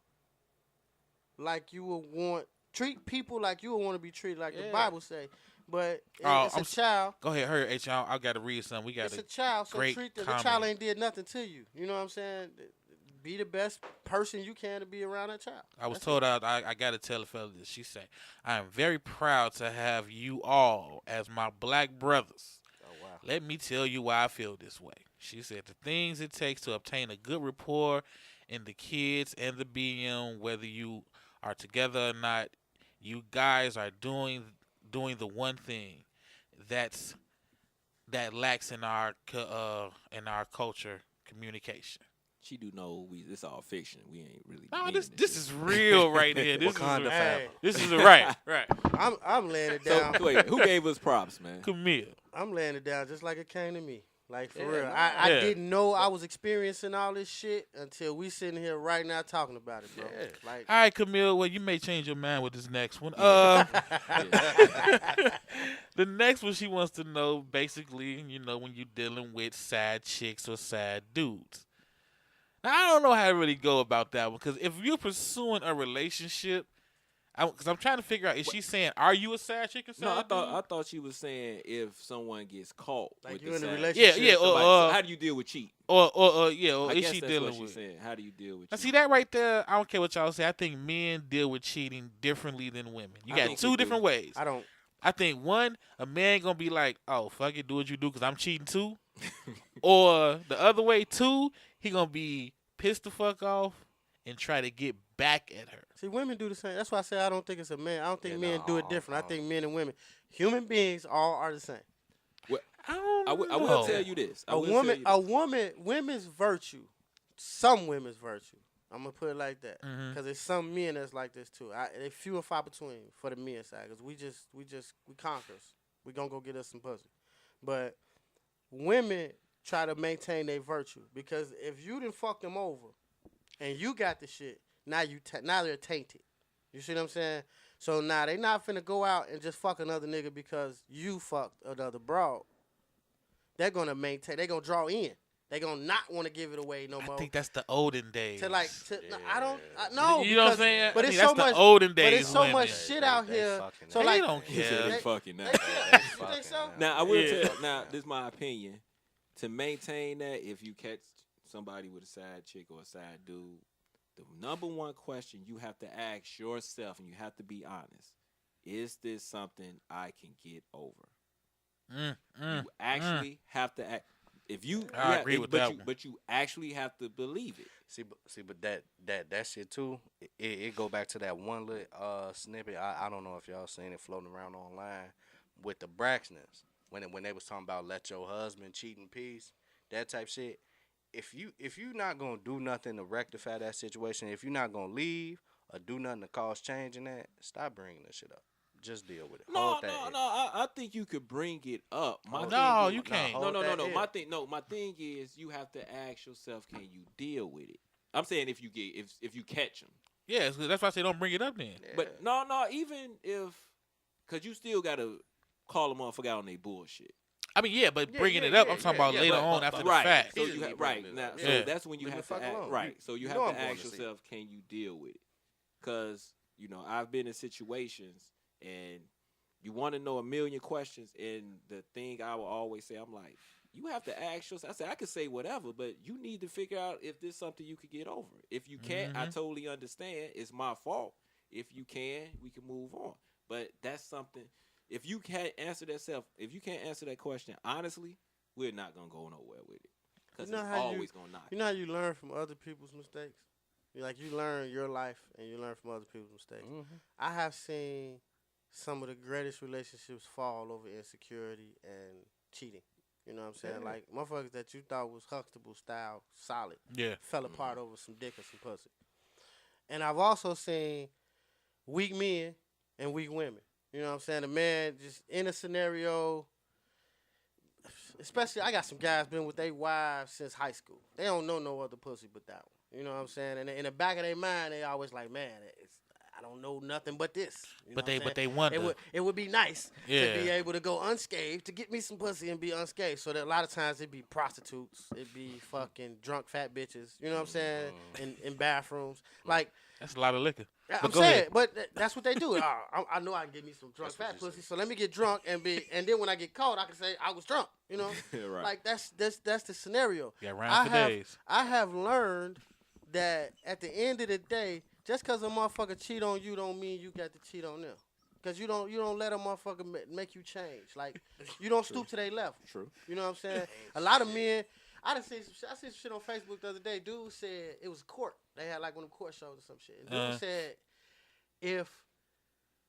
like you would want. Treat people like you would want to be treated, like the Yeah. Bible say. But Oh, it's a child. Go ahead, hurry, H. I got to read something. We got It's a to. child, so great treat the comment. child ain't did nothing to you. You know what I'm saying? Be the best person you can to be around that child. I was That's told I got to tell the fella this. She said, I am very proud to have you all as my black brothers. Oh wow. Let me tell you why I feel this way. She said, the things it takes to obtain a good rapport in the kids and the BM, whether you are together or not, you guys are doing the one thing that lacks in our culture, communication. She do know this all fiction. We ain't really. No, meaning this is real right here. This Wakanda is Hey, this is right. I'm laying it So down. wait, who gave us props, man? Camille. I'm laying it down just like it came to me. Like, for Yeah, real. man. I Yeah. didn't know I was experiencing all this shit until we sitting here right now talking about it, bro. Yeah. Like, All right, Camille. Well, you may change your mind with this next one. The next one, she wants to know, basically, when you're dealing with sad chicks or sad dudes. Now, I don't know how to really go about that one, because if you're pursuing a relationship, because I'm trying to figure out, is she saying, are you a sad chick or sad No, dude? I thought she was saying if someone gets caught Like with you the in a sad- relationship. Yeah, so how do you deal with cheat? Or I is guess she that's dealing what with? she's saying. How do you deal with Now, cheat? see that right there? I don't care what y'all say. I think men deal with cheating differently than women. You I got think two we do. different ways. I don't. I think one, a man gonna be like, "Oh, fuck it, do what you do, cause I'm cheating too," or the other way, two, he gonna be pissed the fuck off and try to get back at her. See, women do the same. That's why I say I don't think it's a man. I don't think Yeah, men do it no, different. no. I think men and women, human beings, all are the same. I don't I know. will tell you this. Women's virtue, some women's virtue. I'm gonna put it like that, Mhm. because there's some men that's like this too. They few and far between for the men side, because we conquerors. We gonna go get us some pussy, but women try to maintain their virtue, because if you didn't fuck them over, and you got the shit, now they're tainted. You see what I'm saying? So now they not finna go out and just fuck another nigga because you fucked another broad. They're gonna maintain. They're gonna draw in. They gonna not want to give it away no more. I think that's the olden days. No, I don't. No, You know what I'm saying? But I it's think so that's much. the olden days. But it's so women. much shit out here. So They like, don't He said care. they fucking now. You think so? Now I will Yeah. tell. Now this is my opinion. To maintain that, if you catch somebody with a side chick or a side dude, the number one question you have to ask yourself, and you have to be honest: is this something I can get over? You actually have to act. If you, I agree with that one. but you actually have to believe it. See, but that shit too. It go back to that one little snippet. I don't know if y'all seen it floating around online with the Braxtons when they was talking about let your husband cheat in peace, that type shit. If you not gonna do nothing to rectify that situation, if you're not gonna leave or do nothing to cause change in that, stop bringing that shit up. Just deal with it. No. I think you could bring it up. No, you can't. No. My thing is you have to ask yourself, can you deal with it? I'm saying if you catch them. Yeah, that's why I say don't bring it up then. Yeah. But even if, cause you still gotta call a motherfucker out on their bullshit. I mean, yeah, but bringing it up, I'm talking about later on after the fact. So you have, now, so Yeah. that's when you Leave have the to fuck ask, alone. right. So you You have know to I'm going ask to see. yourself, can you deal with it? Cause I've been in situations and you want to know a million questions, and the thing I will always say, I'm like, you have to ask yourself. I say I could say whatever, but you need to figure out if this is something you could get over. If you can't, I totally understand. It's my fault. If you can, we can move on. But that's something. If you can't answer that question honestly, we're not gonna go nowhere with it, because You know it's how always gonna knock. You know how you learn from other people's mistakes? You learn your life and you learn from other people's mistakes. I have seen some of the greatest relationships fall over insecurity and cheating. You know what I'm saying? Yeah. Like, motherfuckers that you thought was Huxtable style solid Yeah. fell apart over some dick or some pussy. And I've also seen weak men and weak women. You know what I'm saying? A man just in a scenario, especially I got some guys been with their wives since high school. They don't know no other pussy but that one. You know what I'm saying? And in the back of their mind, they always like, man, I don't know nothing but this. You know what I'm saying? they wonder. It would be nice to Yeah. be able to go unscathed, to get me some pussy and be unscathed. So that a lot of times it'd be prostitutes, it'd be fucking drunk fat bitches. You know what I'm saying? In bathrooms, like. That's a lot of liquor. I'm go saying, ahead. but that's what they do. I know I can get me some drunk fat pussy, so let me get drunk and then when I get caught, I can say I was drunk. You know, Right. like that's the scenario. Yeah, round for days. I have learned that at the end of the day, just because a motherfucker cheat on you, don't mean you got to cheat on them. Cause you don't let a motherfucker make you change. Like you don't stoop to their level. True. You know what I'm saying? A lot of men. I seen some shit on Facebook the other day. Dude said it was court. They had like one of them court shows or some shit. And dude said, if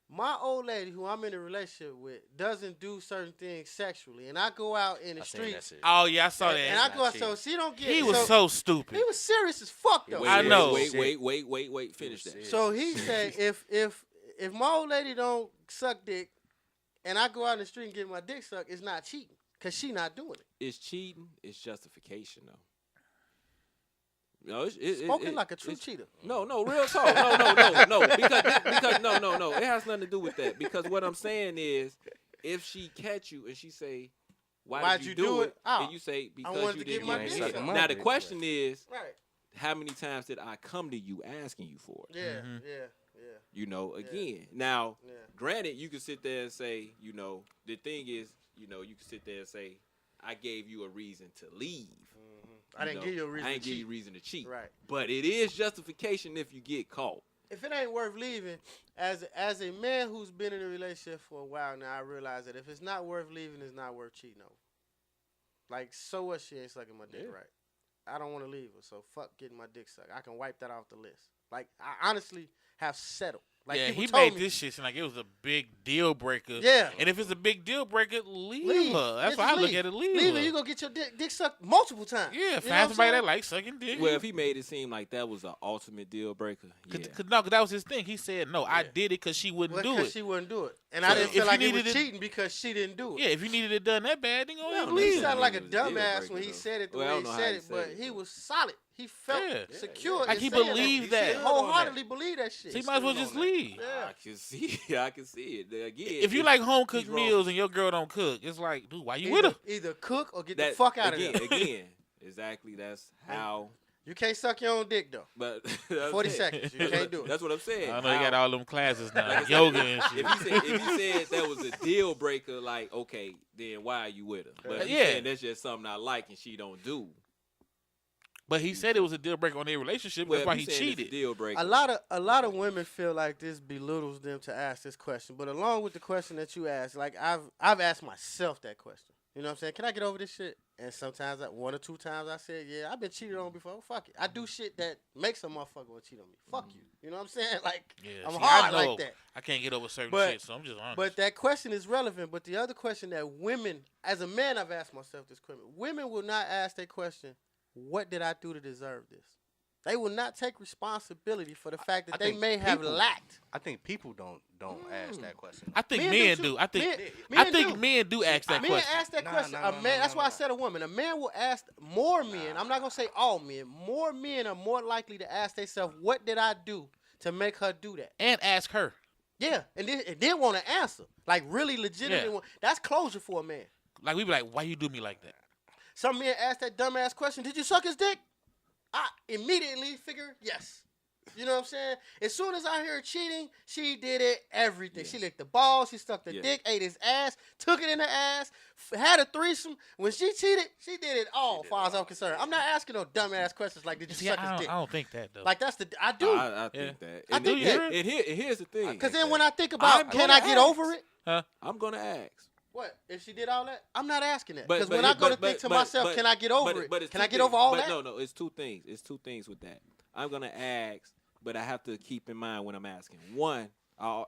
my old lady who I'm in a relationship with doesn't do certain things sexually, and I go out in the streets, Oh yeah, I saw that. and I go out, so she don't get. He was so stupid. He was serious as fuck though. I know. Wait. Finish that. So he said, if my old lady don't suck dick, and I go out in the street and get my dick sucked, it's not cheating, cause she not doing it. It's cheating. It's justification, though. No, Spoken like a true cheater. No, real talk. No. Because no. It has nothing to do with that. Because what I'm saying is, if she catch you and she say, "Why'd you do it?" Oh, and you say, "Because wanted you to get didn't my get dick it." sucked. Now the question is, Right. how many times did I come to you asking you for it? Yeah. You know, again. Now, Yeah. granted, you can sit there and say, the thing is, you can sit there and say, I gave you a reason to leave. I didn't give you a reason I to didn't give cheat. you a reason to cheat. Right. But it is justification if you get caught. If it ain't worth leaving, as a man who's been in a relationship for a while now, I realize that if it's not worth leaving, it's not worth cheating on. Like, so what? She ain't sucking my dick right. I don't want to leave her, so fuck getting my dick sucked. I can wipe that off the list. Like, I honestly have settled. Like, yeah, people he told made me, this shit seem like it was a big deal breaker. Yeah. And if it's a big deal breaker, leave Leave. her. That's Just why I look leave. at it. Leave Leave her. her, you gonna get your dick sucked multiple times. Yeah, You know what find I'm somebody saying? that likes sucking dick. Well, if he made it seem like that was an ultimate deal breaker, yeah. No, because that was his thing. He said, no, I did it because she wouldn't do Because it. she wouldn't do it. And So I didn't if feel you like it was needed it- cheating because she didn't do it. Yeah, if you needed it done that bad, then go ahead and Yeah, He leave. sounded like a It was a deal dumbass breaker, when he though. said it the Well, I way don't he know how said he it, said but it, he though. was solid. He felt Yeah. secure. Like in he saying that. believed that. He wholeheartedly believed that shit. So you might as well just leave. Yeah. I can see it. Again, If you like home cooked he's wrong. meals and your girl don't cook, it's like, dude, why you with her? Either cook or get the fuck out of again, there. Again, Exactly. That's how. You can't suck your own dick though. But 40 seconds. You can't do it. That's what I'm saying. I know you got How- all them classes now, Like I said, yoga and shit. if you said that was a deal breaker, like, okay, then why are you with her? But if you Yeah. saying that's just something I like and she don't do. But he said it was a deal breaker on their relationship. Well, That's why if he you saying it's a cheated. deal breaker. A lot of women feel like this belittles them to ask this question. But along with the question that you asked, like I've asked myself that question. You know what I'm saying? Can I get over this shit? And sometimes, one or two times, I said, yeah, I've been cheated on before. Fuck it. I do shit that makes a motherfucker want to cheat on me. Fuck you. You know what I'm saying? Like, Yeah, I'm see, hard I know like that. I can't get over certain But- shit, so I'm just honest. But that question is relevant. But the other question that women, as a man, I've asked myself this question. Women will not ask that question, what did I do to deserve this? They will not take responsibility for the fact that I they think may have people- lacked. I think people don't ask that question. I think Men men do, do. too. I think Men do. men do ask that Men question. ask that Nah, question. nah, A nah, man. nah, That's nah, why I nah. said a woman. A man will ask more men. I'm not gonna say all men. More men are more likely to ask themselves, "What did I do to make her do that?" And ask her. Yeah, and then want to answer, like really legitimately. Yeah. That's closure for a man. Like we be like, why you do me like that? Some men ask that dumbass question, "Did you suck his dick?" I immediately figure yes. You know what I'm saying? As soon as I hear cheating, she did it everything. Yeah. She licked the balls, she stuck the Yeah. dick, ate his ass, took it in her ass, had a threesome. When she cheated, she did it all, as far as I'm concerned. I'm not asking no dumbass questions like, "Did you See, suck I his dick?" don't think that though. Like that's I do. I think that. I And, think and- that. and here's the thing. Because then when I think about, I'm can gonna I get ask. over it? I'm gonna ask. What if she did all that? I'm not asking that But- because but when it- I go to but- think to but- myself, but- can I get over but it? it's Can two I get things. over all but that? No, it's two things. It's two things with that. I'm gonna ask, but I have to keep in mind when I'm asking. One,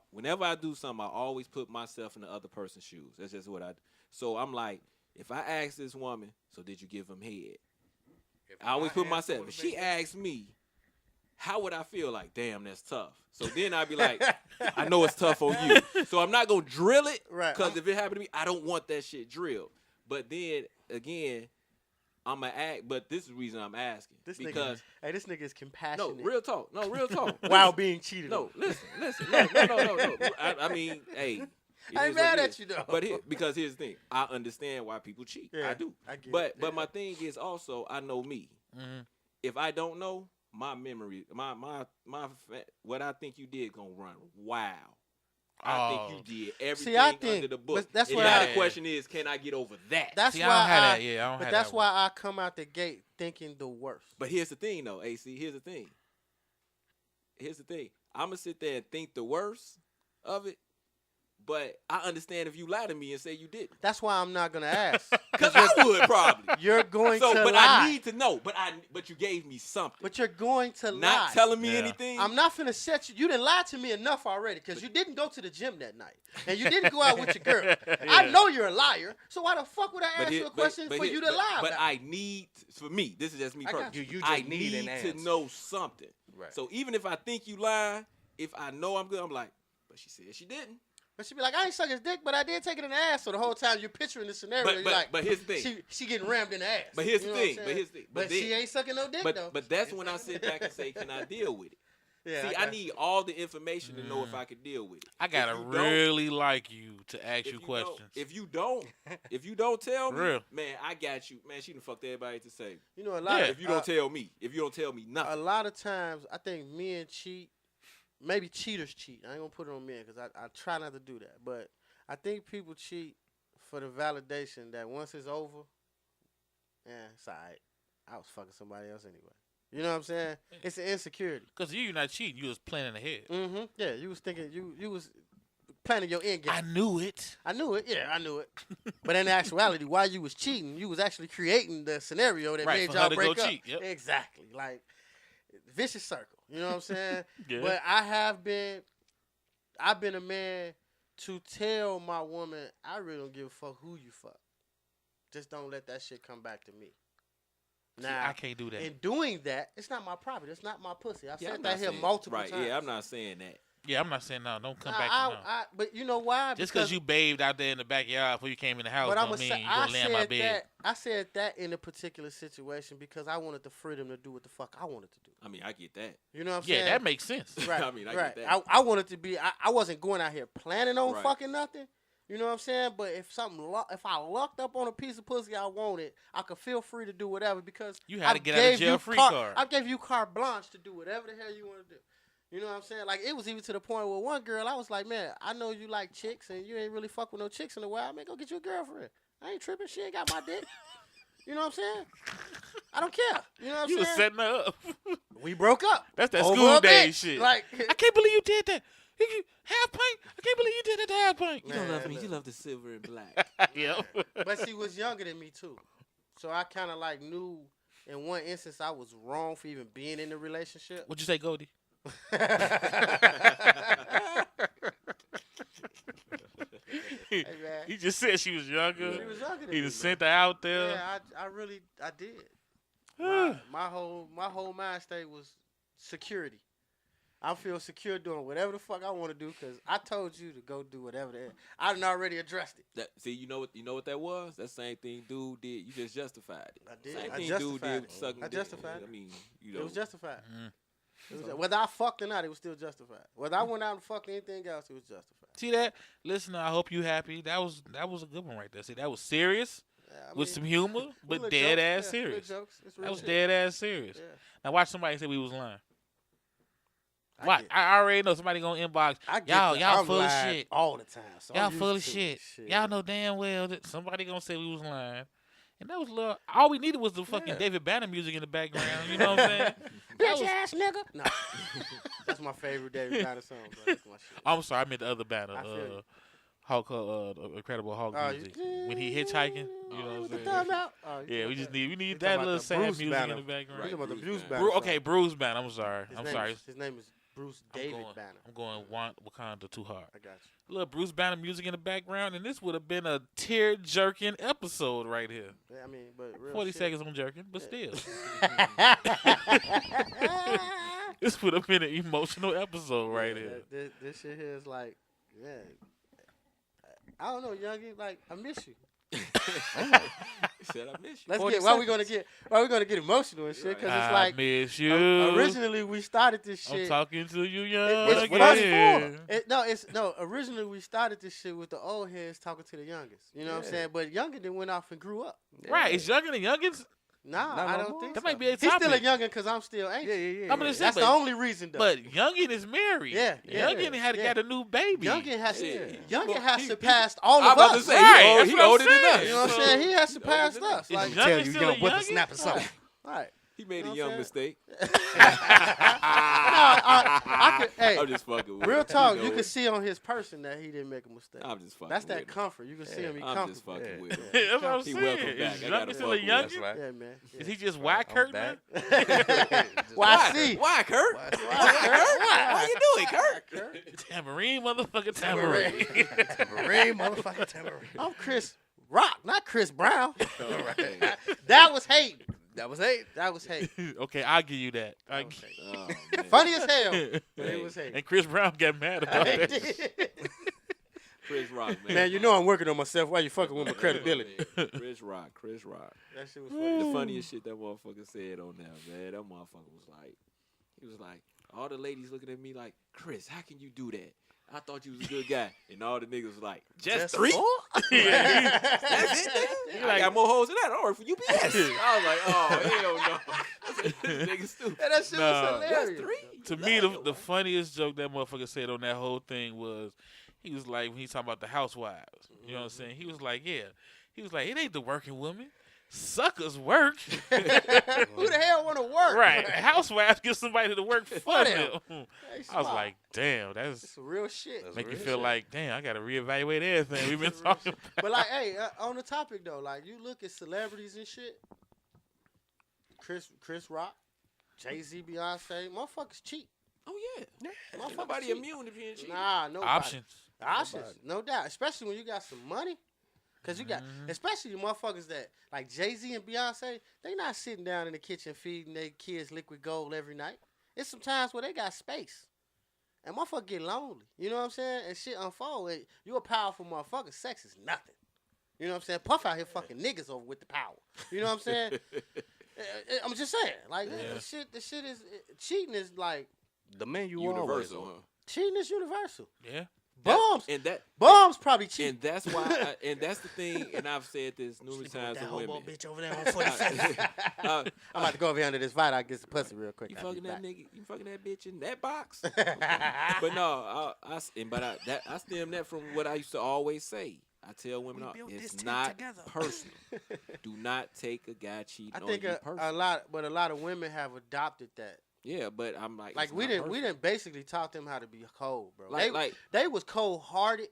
whenever I do something, I always put myself in the other person's shoes. That's just what I do. So I'm like, if I ask this woman, so did you give him head? I always put myself. If she asks me, how would I feel? Like, damn, that's tough. So then I'd be like, I know it's tough on you. So I'm not gonna drill it, Right. because if it happened to me, I don't want that shit drilled. But then again, I'm gonna ask. But this is the reason I'm asking This because nigga is compassionate. no, real talk. No, real talk. while being cheated on. No, listen. No. I mean, hey. it I ain't is what mad it at is. you though. But because here's the thing, I understand why people cheat. Yeah, I do. I get But it. but my thing is also I know me. Mhm. If I don't know, my memory, what I think you did gonna run wild. I think you did everything I think- under the book. but that's and what now I- the question is, can I get over that? That's See, why I don't have that. Yeah, I don't but have that's that why I come out the gate thinking the worst. But here's the thing, though, AC. Here's the thing. I'm gonna sit there and think the worst of it, but I understand if you lie to me and say you didn't, That's why I'm not gonna ask. because I would probably. You're going So, to but lie. I need to know. But you gave me something. But you're going to Not lie. telling me Yeah. anything. I'm not finna set you. You didn't lie to me enough already because you didn't go to the gym that night and you didn't go out with your girl. I know you're a liar. So why the fuck would I ask you a question for you to lie But about? I need, for me, this is just me I got personally. you. You I just need an to answer. know something. Right. So even if I think you lying, if I know I'm good, I'm like, but she said she didn't. But she be like, I ain't suck his dick, but I did take it in the ass. So the whole time you're picturing the scenario, But- you're but- like, but here's the thing. she getting rammed in the ass. But here's You the know what I'm thing. But saying? here's the thing. But she ain't sucking no dick though. But that's when I sit back and say, can I deal with it? Yeah, See, I I got need all the information to know if I can deal with it. I gotta If you don't- really like you to ask if you don't- questions. If you don't tell me, Real. man, I got you. Man, she done fucked everybody to say. You know, a lot Yeah. of If you don't tell me, a nothing. lot of times, I think men cheat. Maybe cheaters cheat. I ain't gonna put it on men because I try not to do that. But I think people cheat for the validation that once it's over, it's all right. I was fucking somebody else anyway. You know what I'm saying? It's an insecurity. Because you're not cheating, you was planning ahead. Mm-hmm. Yeah, you was thinking you was planning your end game. I knew it. I knew it. Yeah, I knew it. But in actuality, while you was cheating, you was actually creating the scenario that Right, made for y'all her to go break up. cheat, yep. Exactly. Like vicious circle. You know what I'm saying? Yeah. But I've been a man to tell my woman, I really don't give a fuck who you fuck. Just don't let that shit come back to me. See, Now, I can't do that. in doing that, it's not my property. It's not my pussy. I've Yeah, said I'm that not here saying- multiple right, times. yeah, I'm not saying that. Yeah, I'm not saying no. Don't come back to no. But you know why? Just because you bathed out there in the backyard before you came in the house But I'm don't mean say, you're going to lay in my bed. I said that in a particular situation because I wanted the freedom to do what the fuck I wanted to do. I mean, I get that. You know what I'm Yeah, saying? that makes sense. Right. I mean, I right. get that. I wanted to be. I wasn't going out here planning on Right. fucking nothing, You know what I'm saying? But if if I lucked up on a piece of pussy I wanted, I could feel free to do whatever because You had to get out of jail free card. I gave you carte blanche to do whatever the hell you want to do. You know what I'm saying? Like, it was even to the point where one girl, I was like, man, I know you like chicks and you ain't really fuck with no chicks in a while. Man, go get you a girlfriend. I ain't tripping. She ain't got my dick. You know what I'm saying? I don't care. You know what I'm You was saying? setting her up. We broke up. That's that Over school a day bitch. shit. Like, I can't believe you did that. Half pint? I can't believe you did that to half pint. You don't Man, love me. look. You love the silver and black. Yep. but she was younger than me, too. So I kind of, like, knew in one instance I was wrong for even being in the relationship. What'd you say, Goldie? Hey, man. He just said she was younger. She was younger than He me, just man. sent her out there. Yeah, I did. My whole mind state was security. I feel secure doing whatever the fuck I want to do because I told you to go do whatever. I done already addressed it. See, you know what that was? That same thing dude did. You just justified it. I did. Same I thing justified dude did it. with sucking I dick. justified it. I mean, you know. It was justified. Mm. Whether I fucked or not, it was still justified. Whether I went out and fucked anything else, it was justified. See that? Listen, I hope you happy. That was a good one right there. See, that was serious Yeah, I with mean, some humor, little but dead jokes, ass yeah, serious. little jokes. It's real That was shit. dead ass serious. Yeah. Now watch somebody say we was lying. I Watch, get- I already know somebody gonna inbox. I get Y'all that. I'm full of lying shit. all the time. So Y'all I'm full of used to shit. it. Y'all know damn well that somebody gonna say we was lying. And that was a little. All we needed was the fucking Yeah. David Banner music in the background. You know what I'm saying? That Bitch was- ass nigga. No, that's my favorite David Banner song, bro. That's my shit. I'm sorry, I meant the other Banner. I feel you. Hulk, the Incredible Hulk Oh, music. When he hitchhiking, you know what I'm with the saying? thumb out. Oh, you Yeah, we talking just about need You that talking little about the sad Bruce music Banner. in the background. You talking about the Bruce Bruce Banner. Banner? Okay, Bruce Banner. I'm sorry. His I'm name sorry. His name is Bruce David Banner. I'm going Wakanda too hard. I got A little Bruce Banner music in the background, and this would have been a tear jerking episode right here. you. Yeah, I mean, but real 40 shit. seconds on jerking, but Yeah. still. This would have been an emotional episode right Yeah, here. This shit here is like, yeah. I don't know, Younggin. Like, I miss you. He said, I miss you. Let's 40 get. Why we seconds. gonna get emotional and shit? Because it's I like miss you. originally we started this shit. I'm talking to you, young It's again. Originally we started this shit with the old heads talking to the youngest. You know what I'm saying? But Youngin then went off and grew up. Right, it's younger than youngins. Nah, Not I no don't more. think That so. might be a He's still a topic. youngin because I'm still ancient. Yeah. I'm gonna say, That's the only reason though. But Youngin is married. Yeah. Youngin had yeah. got a new baby. Youngin has Yeah. Youngin has surpassed all I'm of about us. to say, Right, he that's what I'm older than saying. us. You know what I'm saying? He has surpassed us. Is Like, Youngin tell you still young a whippersnapper youngin? something. All right. He made You a know young what I'm mistake. I could, hey, I'm just fucking with real him. talk, know you it. can see on his person that he didn't make a mistake. I'm just fucking That's with that him. comfort. You can see him. He I'm just comfortable. fucking with him. That's what I'm He saying. welcome back. Is I gotta Youngin still a fuck with him. youngin? That's right. Yeah, man. Is he just whack I'm Kurt, back. man? Why see? Why, Kurt? Why? Why you doing, Kurt? Tambourine, motherfucker, tambourine. Tambourine, motherfucker, tambourine. I'm Chris Rock, not Chris Brown. All right. That was hate. That was hate. That was hate. Okay, I'll give you that. Oh, man. Funny as hell, but it was hate. And Chris Brown got mad about that. Chris Rock, man. Man, you know I'm working on myself. Why you fucking with my credibility? Chris Rock. That shit was funny. The funniest shit that motherfucker said on there, man. That motherfucker was like, he was like, all the ladies looking at me like, Chris, how can you do that? I thought you was a good guy. And all the niggas was like, just 3? four? That's it, nigga? I got more hoes than that. I work for UPS. I was like, oh, hell no. This nigga stupid. And that shit Nah. was That's hilarious. 3? To me, the funniest joke that motherfucker said on that whole thing was, he was like, when he talking about the housewives, you know what I'm saying? He was like, yeah. He was like, it ain't the working women. Suckers work. Who the hell want to work? Right. Housewives get somebody to work for them. Hey, I was smart. like, damn, that's It's real shit. That's make you real feel shit. like, damn, I got to reevaluate everything we've been talking about. But like, hey, on the topic though, like you look at celebrities and shit. Chris Rock, Jay-Z, Beyonce, motherfuckers cheap. Oh, yeah. Motherfuckers Ain't nobody cheap. immune if you ain't cheap. Nah, nobody. Options. Options, no doubt. Especially when you got some money. Cause you got, especially the motherfuckers that like Jay-Z and Beyonce, they not sitting down in the kitchen feeding their kids liquid gold every night. It's some times where they got space, and motherfucker get lonely. You know what I'm saying? And shit unfold. And you a powerful motherfucker. Sex is nothing. You know what I'm saying? Puff out here fucking niggas over with the power. You know what I'm saying? I'm just saying, like the shit is cheating is like The man you Universal, always huh? cheating is universal. Yeah. Bombs probably cheap. And that's why, and that's the thing. And I've said this numerous times that to hobo women. bitch over there on 47th. I'm about to go over here under this fight. I get some pussy real quick. You fucking that nigga? You fucking that bitch in that box? But no, I stem that from what I used to always say. I tell women, it's not personal. Do not take a guy cheating on you personally. a lot of women have adopted that. Yeah, but I'm like we didn't basically taught them how to be cold, bro. They was cold hearted.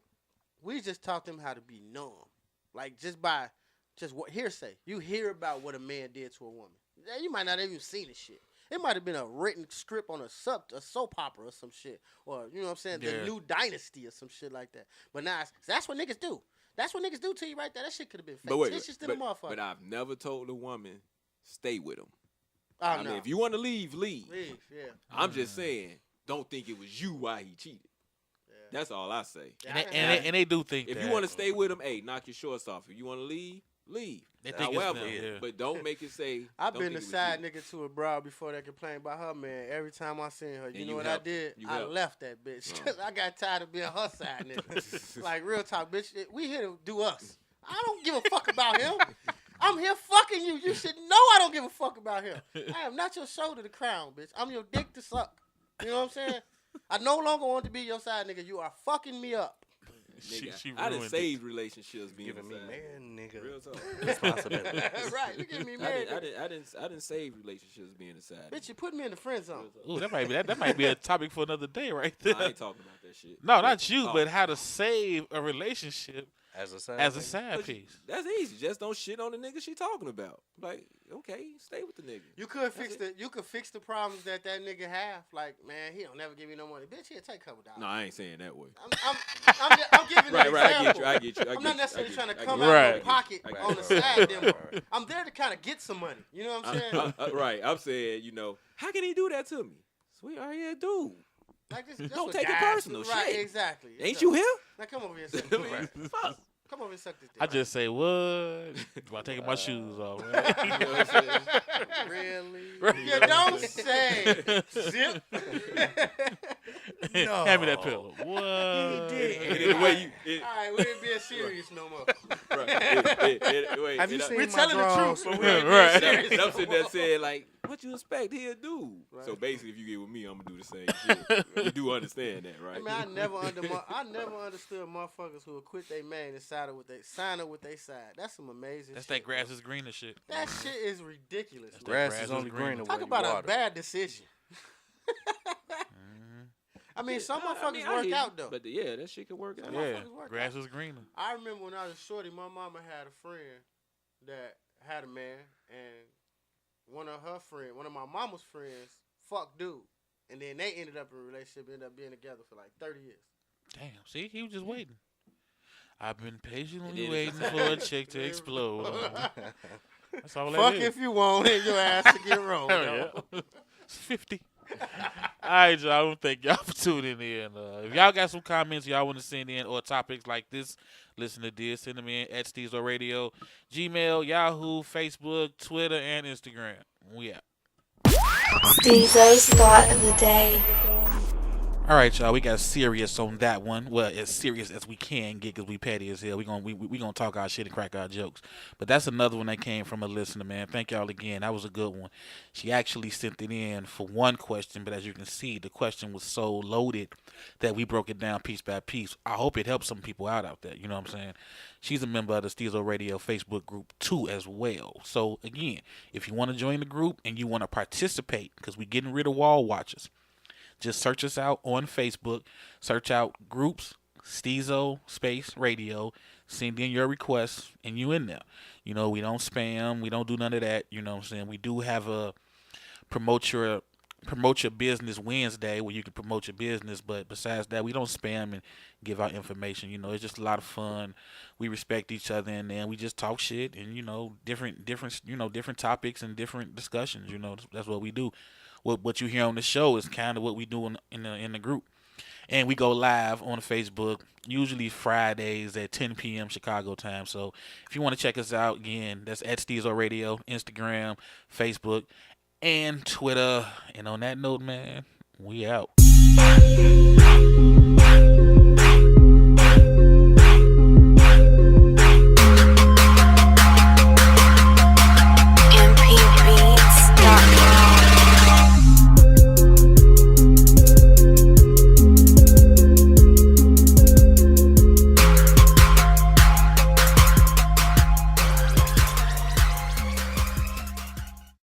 We just taught them how to be numb, like just what hearsay. You hear about what a man did to a woman. You might not have even seen the shit. It might have been a written script on a soap opera or some shit, or you know what I'm saying, the New Dynasty or some shit like that. But now that's what niggas do. That's what niggas do to you right there. That shit could have been fictitious to the motherfucker. But I've never told a woman stay with him. I mean, if you want to leave. Leave, yeah. I'm just saying, don't think it was you why he cheated. Yeah. That's all I say. And they do think if that. you want to stay with him, hey, knock your shorts off. If you want to leave. They think However, it's them, but don't make it say. I've been the side nigga to a broad before that complained about her man. Every time I seen her, you know what I did? I left that bitch. I got tired of being her side nigga. Like real talk, bitch. We here to do us. I don't give a fuck about him. I'm here fucking you. You should know I don't give a fuck about him. I am not your shoulder to crown, bitch. I'm your dick to suck. You know what I'm saying? I no longer want to be your side nigga. You are fucking me up. Nigga, I done saved relationships being giving me man, nigga. Real talk. Responsibility. Right, you giving me man. I didn't save relationships being a side. Bitch, you put me in the friend zone. Ooh, that might be a topic for another day, right there. I ain't talking about that shit. No, not you, but how to save a relationship as a side piece. That's easy. Just don't shit on the nigga she talking about. Like, okay, stay with the nigga. You could fix the problems that nigga have. Like, man, he don't never give me no money. Bitch, he'll take a couple dollars. No, I ain't saying that way. I'm giving an example. I get you. I'm not necessarily trying to come out of my pocket on the side demo. I'm there to kind of get some money. You know what I'm saying? Right. I'm saying, how can he do that to me? Sweet, dude. Like this, don't take it personal. Right, shit. Exactly. Ain't you here? Now come over here and suck this dick. Fuck. Come over and suck this dick. I just say, what? While taking my shoes off, right? You know what I'm saying? Really? You don't say. Zip. No. Hand me that pillow. What? He did. All right, we ain't being serious no more. Right. Have you seen we're my telling drawers? the truth, but we ain't being Right. serious. I'm sitting there saying, like, what you expect he'll do? Right. So basically, if you get with me, I'm gonna do the same shit. You do understand that, right? I mean, I never understood motherfuckers who would quit their man and sign up with their side. That's some amazing. That's shit. that grass is greener shit. That shit is ridiculous. Grass is only greener. Talk about a bad decision. I mean, some motherfuckers work out though. But that shit can work out. Yeah, grass is greener. I remember when I was shorty, my mama had a friend that had a man, and one of my mama's friends, fucked dude, and then they ended up in a relationship, ended up being together for like 30 years. Damn, see, he was just waiting. I've been patiently waiting for a chick to explode. That's all that Fuck is. if you want it, your ass to get wrong. Yeah. It's 50. All right, y'all. Thank y'all for tuning in. If y'all got some comments y'all want to send in or topics like this, listen to this, send them in at Stezo Radio, Gmail, Yahoo, Facebook, Twitter, and Instagram. We out. Stezo's Thought of the Day. All right, y'all. We got serious on that one. Well, as serious as we can get because we petty as hell. We gonna talk our shit and crack our jokes. But that's another one that came from a listener, man. Thank y'all again. That was a good one. She actually sent it in for one question, but as you can see, the question was so loaded that we broke it down piece by piece. I hope it helps some people out there. You know what I'm saying? She's a member of the Stezo Radio Facebook group too as well. So again, if you want to join the group and you want to participate, because we're getting rid of wall watchers, just search us out on Facebook. Search out groups, Stezo Space Radio. Send in your requests, and you in there. You know, we don't spam. We don't do none of that. You know what I'm saying? We do have a promote your business Wednesday where you can promote your business. But besides that, we don't spam and give out information. You know, it's just a lot of fun. We respect each other, and then we just talk shit and, different topics and different discussions. You know, that's what we do. What you hear on the show is kind of what we do in the group. And we go live on Facebook, usually Fridays at 10 p.m. Chicago time. So if you want to check us out, again, that's at Stezo Radio, Instagram, Facebook, and Twitter. And on that note, man, we out.